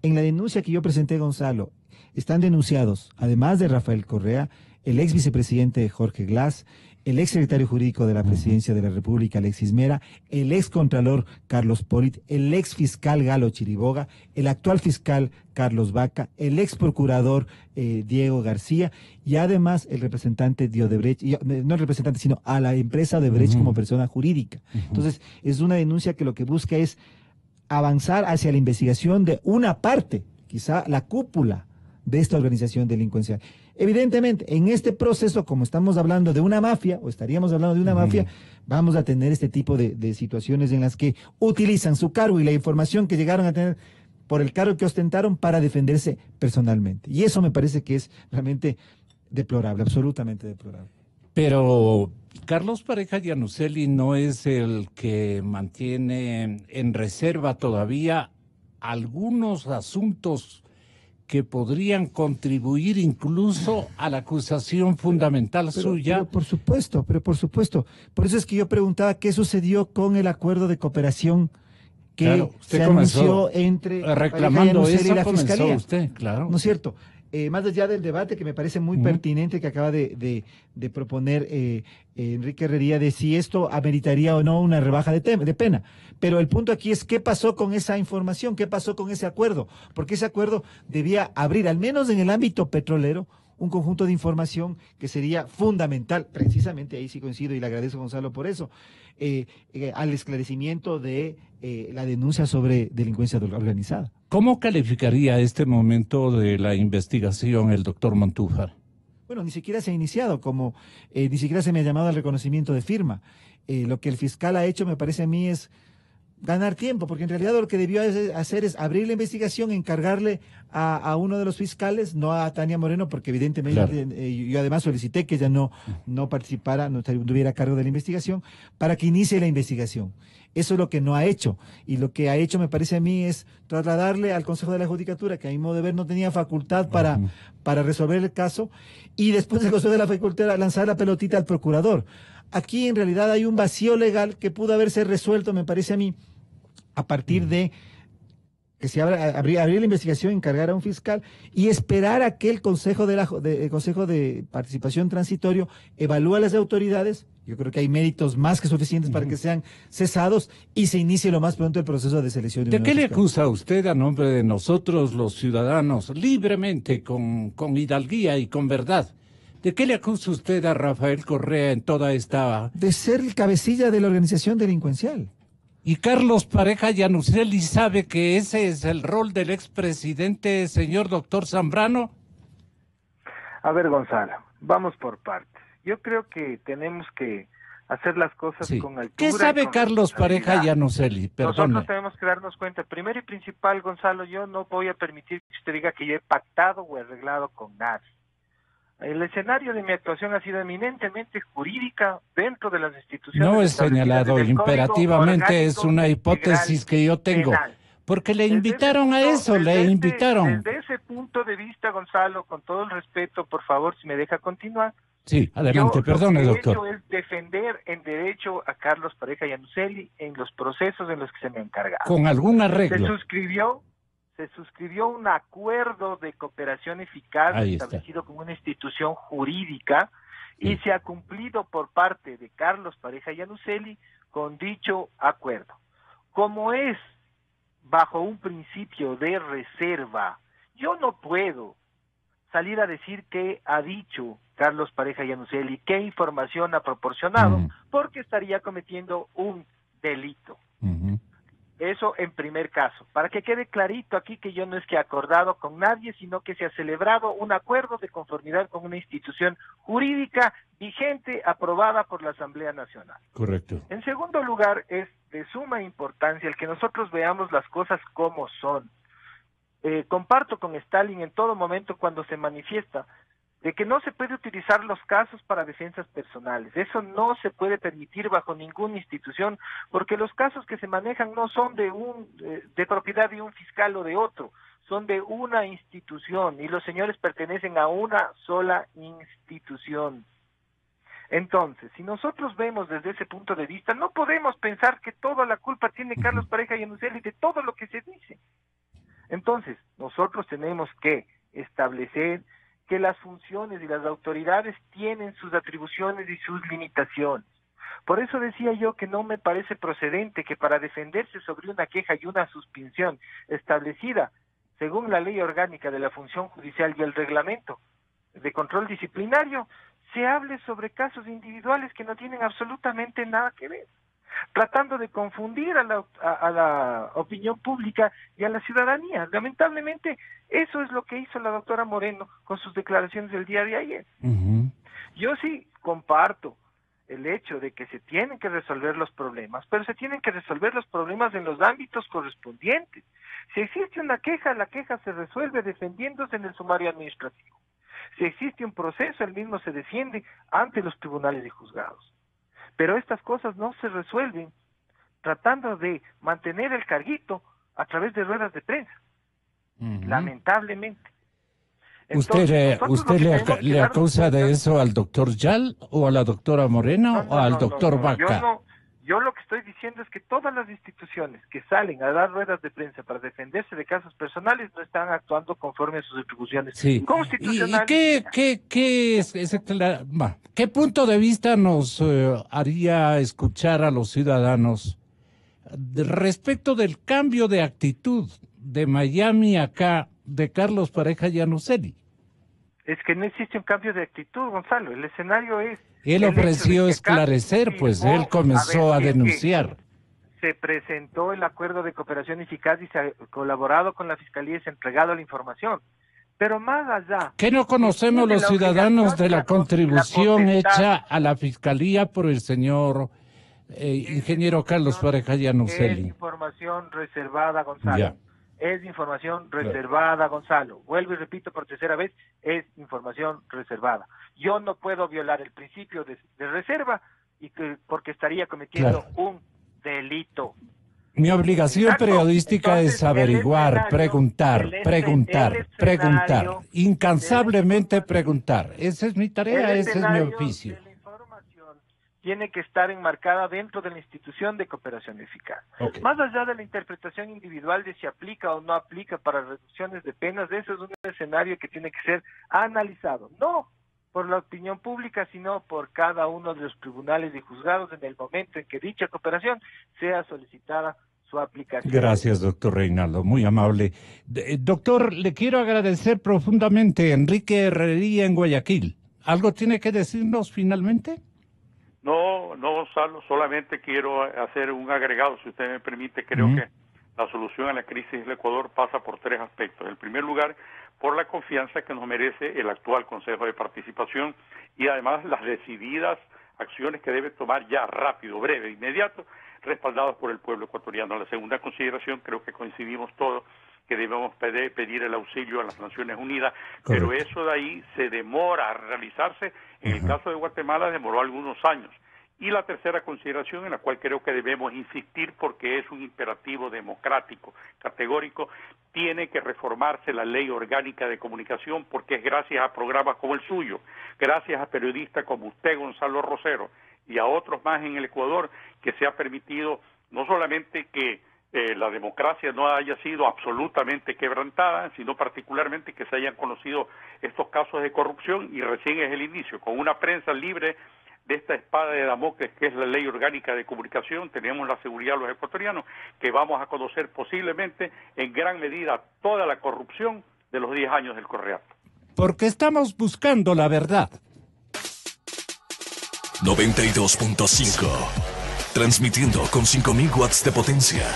En la denuncia que yo presenté, Gonzalo, están denunciados, además de Rafael Correa, el ex vicepresidente Jorge Glass, el ex secretario jurídico de la Presidencia de la República, Alexis Mera, el ex contralor Carlos Polit, el ex fiscal Galo Chiriboga, el actual fiscal Carlos Vaca, el ex procurador Diego García, y además el representante de Odebrecht, no el representante, sino a la empresa Odebrecht como persona jurídica. Entonces, es una denuncia que lo que busca es avanzar hacia la investigación de una parte, quizá la cúpula de esta organización delincuencial. Evidentemente, en este proceso, como estamos hablando de una mafia, o estaríamos hablando de una mafia, vamos a tener este tipo de situaciones en las que utilizan su cargo y la información que llegaron a tener por el cargo que ostentaron para defenderse personalmente. Y eso me parece que es realmente deplorable, absolutamente deplorable. Pero Carlos Pareja Llanuselli no es el que mantiene en reserva todavía algunos asuntos que podrían contribuir incluso a la acusación fundamental suya. Pero por supuesto. Por eso es que yo preguntaba qué sucedió con el acuerdo de cooperación que se anunció entre reclamando eso y la Fiscalía. Usted, claro. ¿No es cierto? Más allá del debate que me parece muy pertinente que acaba de proponer Enrique Herrería de si esto ameritaría o no una rebaja de pena. Pero el punto aquí es qué pasó con esa información, qué pasó con ese acuerdo, porque ese acuerdo debía abrir, al menos en el ámbito petrolero, un conjunto de información que sería fundamental, precisamente ahí sí coincido y le agradezco a Gonzalo por eso, al esclarecimiento de la denuncia sobre delincuencia organizada. ¿Cómo calificaría este momento de la investigación el doctor Montúfar? Bueno, ni siquiera se ha iniciado, como ni siquiera se me ha llamado al reconocimiento de firma. Lo que el fiscal ha hecho, me parece a mí, es ganar tiempo, porque en realidad lo que debió hacer es abrir la investigación, encargarle a uno de los fiscales, no a Tania Moreno, porque evidentemente yo además solicité que ella no participara, no tuviera cargo de la investigación, para que inicie la investigación. Eso es lo que no ha hecho, y lo que ha hecho, me parece a mí, es trasladarle al Consejo de la Judicatura, que a mi modo de ver no tenía facultad para resolver el caso, y después del Consejo de la Judicatura lanzar la pelotita al procurador. Aquí en realidad hay un vacío legal que pudo haberse resuelto, me parece a mí, a partir de que se abrir la investigación, encargar a un fiscal y esperar a que el Consejo de Participación Transitorio evalúe a las autoridades. Yo creo que hay méritos más que suficientes para que sean cesados y se inicie lo más pronto el proceso de selección. ¿De qué le acusa usted a nombre de nosotros, los ciudadanos, libremente, con hidalguía y con verdad? ¿De qué le acusa usted a Rafael Correa en toda esta...? De ser el cabecilla de la organización delincuencial. ¿Y Carlos Pareja Yanuseli sabe que ese es el rol del expresidente, señor doctor Zambrano? A ver, Gonzalo, vamos por partes. Yo creo que tenemos que hacer las cosas con altura. ¿Qué sabe Carlos Pareja Yanuseli? Nosotros tenemos que darnos cuenta, primero y principal, Gonzalo, yo no voy a permitir que usted diga que yo he pactado o arreglado con nadie. El escenario de mi actuación ha sido eminentemente jurídica dentro de las instituciones. No es señalado imperativamente, es una hipótesis que yo tengo. Penal. Porque le invitaron a eso, le invitaron. Desde ese punto de vista, Gonzalo, con todo el respeto, por favor, si me deja continuar. Sí, adelante, perdone, doctor. Lo que he hecho es defender en derecho a Carlos Pareja Yanuseli en los procesos en los que se me ha encargado. Con algún arreglo. Se suscribió un acuerdo de cooperación eficaz establecido como una institución jurídica y se ha cumplido por parte de Carlos Pareja Yanuseli con dicho acuerdo. Como es bajo un principio de reserva, yo no puedo salir a decir qué ha dicho Carlos Pareja Yanuseli, qué información ha proporcionado, porque estaría cometiendo un delito. Eso en primer caso, para que quede clarito aquí que yo no es que he acordado con nadie, sino que se ha celebrado un acuerdo de conformidad con una institución jurídica vigente aprobada por la Asamblea Nacional. Correcto. En segundo lugar, es de suma importancia el que nosotros veamos las cosas como son. Comparto con Stalin en todo momento cuando se manifiesta de que no se puede utilizar los casos para defensas personales. Eso no se puede permitir bajo ninguna institución, porque los casos que se manejan no son de propiedad de un fiscal o de otro, son de una institución, y los señores pertenecen a una sola institución. Entonces, si nosotros vemos desde ese punto de vista, no podemos pensar que toda la culpa tiene Carlos Pareja Yanuseli de todo lo que se dice. Entonces, nosotros tenemos que establecer que las funciones y las autoridades tienen sus atribuciones y sus limitaciones. Por eso decía yo que no me parece procedente que para defenderse sobre una queja y una suspensión establecida según la ley orgánica de la función judicial y el reglamento de control disciplinario, se hable sobre casos individuales que no tienen absolutamente nada que ver, tratando de confundir a la opinión pública y a la ciudadanía. Lamentablemente, eso es lo que hizo la doctora Moreno con sus declaraciones del día de ayer. Yo sí comparto el hecho de que se tienen que resolver los problemas, pero se tienen que resolver los problemas en los ámbitos correspondientes. Si existe una queja, la queja se resuelve defendiéndose en el sumario administrativo. Si existe un proceso, el mismo se defiende ante los tribunales y juzgados. Pero estas cosas no se resuelven tratando de mantener el carguito a través de ruedas de prensa, lamentablemente. Entonces, ¿Usted le acusa de eso al doctor Yal o a la doctora Moreno o al doctor Vaca? Yo lo que estoy diciendo es que todas las instituciones que salen a dar ruedas de prensa para defenderse de casos personales no están actuando conforme a sus atribuciones constitucionales. ¿Qué punto de vista nos haría escuchar a los ciudadanos respecto del cambio de actitud de Miami acá de Carlos Pareja Yanuseli? Es que no existe un cambio de actitud, Gonzalo. El escenario es... Él ofreció esclarecer, pues él comenzó a denunciar. Se presentó el acuerdo de cooperación eficaz y se ha colaborado con la Fiscalía y se ha entregado la información. Pero más allá... ¿Qué no conocemos los ciudadanos de la contribución hecha a la Fiscalía por el señor ingeniero Carlos Pareja Llanuselli? Es información reservada, Gonzalo. Ya. Es información reservada, Gonzalo. Vuelvo y repito por tercera vez, es información reservada. Yo no puedo violar el principio de reserva porque estaría cometiendo un delito. Mi obligación periodística es averiguar, preguntar, incansablemente preguntar. Esa es mi tarea, ese es mi oficio. La información tiene que estar enmarcada dentro de la institución de cooperación eficaz. Okay. Más allá de la interpretación individual de si aplica o no aplica para reducciones de penas, eso es un escenario que tiene que ser analizado, no por la opinión pública, sino por cada uno de los tribunales y juzgados en el momento en que dicha cooperación sea solicitada su aplicación. Gracias, doctor Reinaldo, muy amable. Doctor, le quiero agradecer profundamente. Enrique Herrería en Guayaquil. ¿Algo tiene que decirnos finalmente? No, Gonzalo, solamente quiero hacer un agregado, si usted me permite. Creo que la solución a la crisis del Ecuador pasa por 3 aspectos. En primer lugar, por la confianza que nos merece el actual Consejo de Participación y además las decididas acciones que debe tomar ya rápido, breve, inmediato, respaldados por el pueblo ecuatoriano. La segunda consideración, creo que coincidimos todos, que debemos pedir el auxilio a las Naciones Unidas, pero eso de ahí se demora a realizarse. En el caso de Guatemala demoró algunos años. Y la tercera consideración, en la cual creo que debemos insistir porque es un imperativo democrático, categórico, tiene que reformarse la Ley Orgánica de Comunicación, porque es gracias a programas como el suyo, gracias a periodistas como usted, Gonzalo Rosero, y a otros más en el Ecuador, que se ha permitido no solamente que la democracia no haya sido absolutamente quebrantada, sino particularmente que se hayan conocido estos casos de corrupción, y recién es el inicio, con una prensa libre de esta espada de Damocles que es la Ley Orgánica de Comunicación. Tenemos la seguridad los ecuatorianos que vamos a conocer posiblemente en gran medida toda la corrupción de los 10 años del Correato. Porque estamos buscando la verdad. 92.5, transmitiendo con 5.000 watts de potencia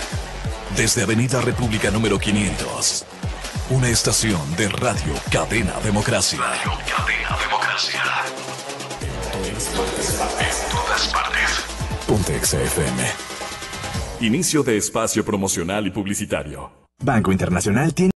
desde Avenida República número 500. Una estación de Radio Cadena Democracia. Radio Cadena Democracia. En todas partes. Pontex FM. Inicio de espacio promocional y publicitario. Banco Internacional tiene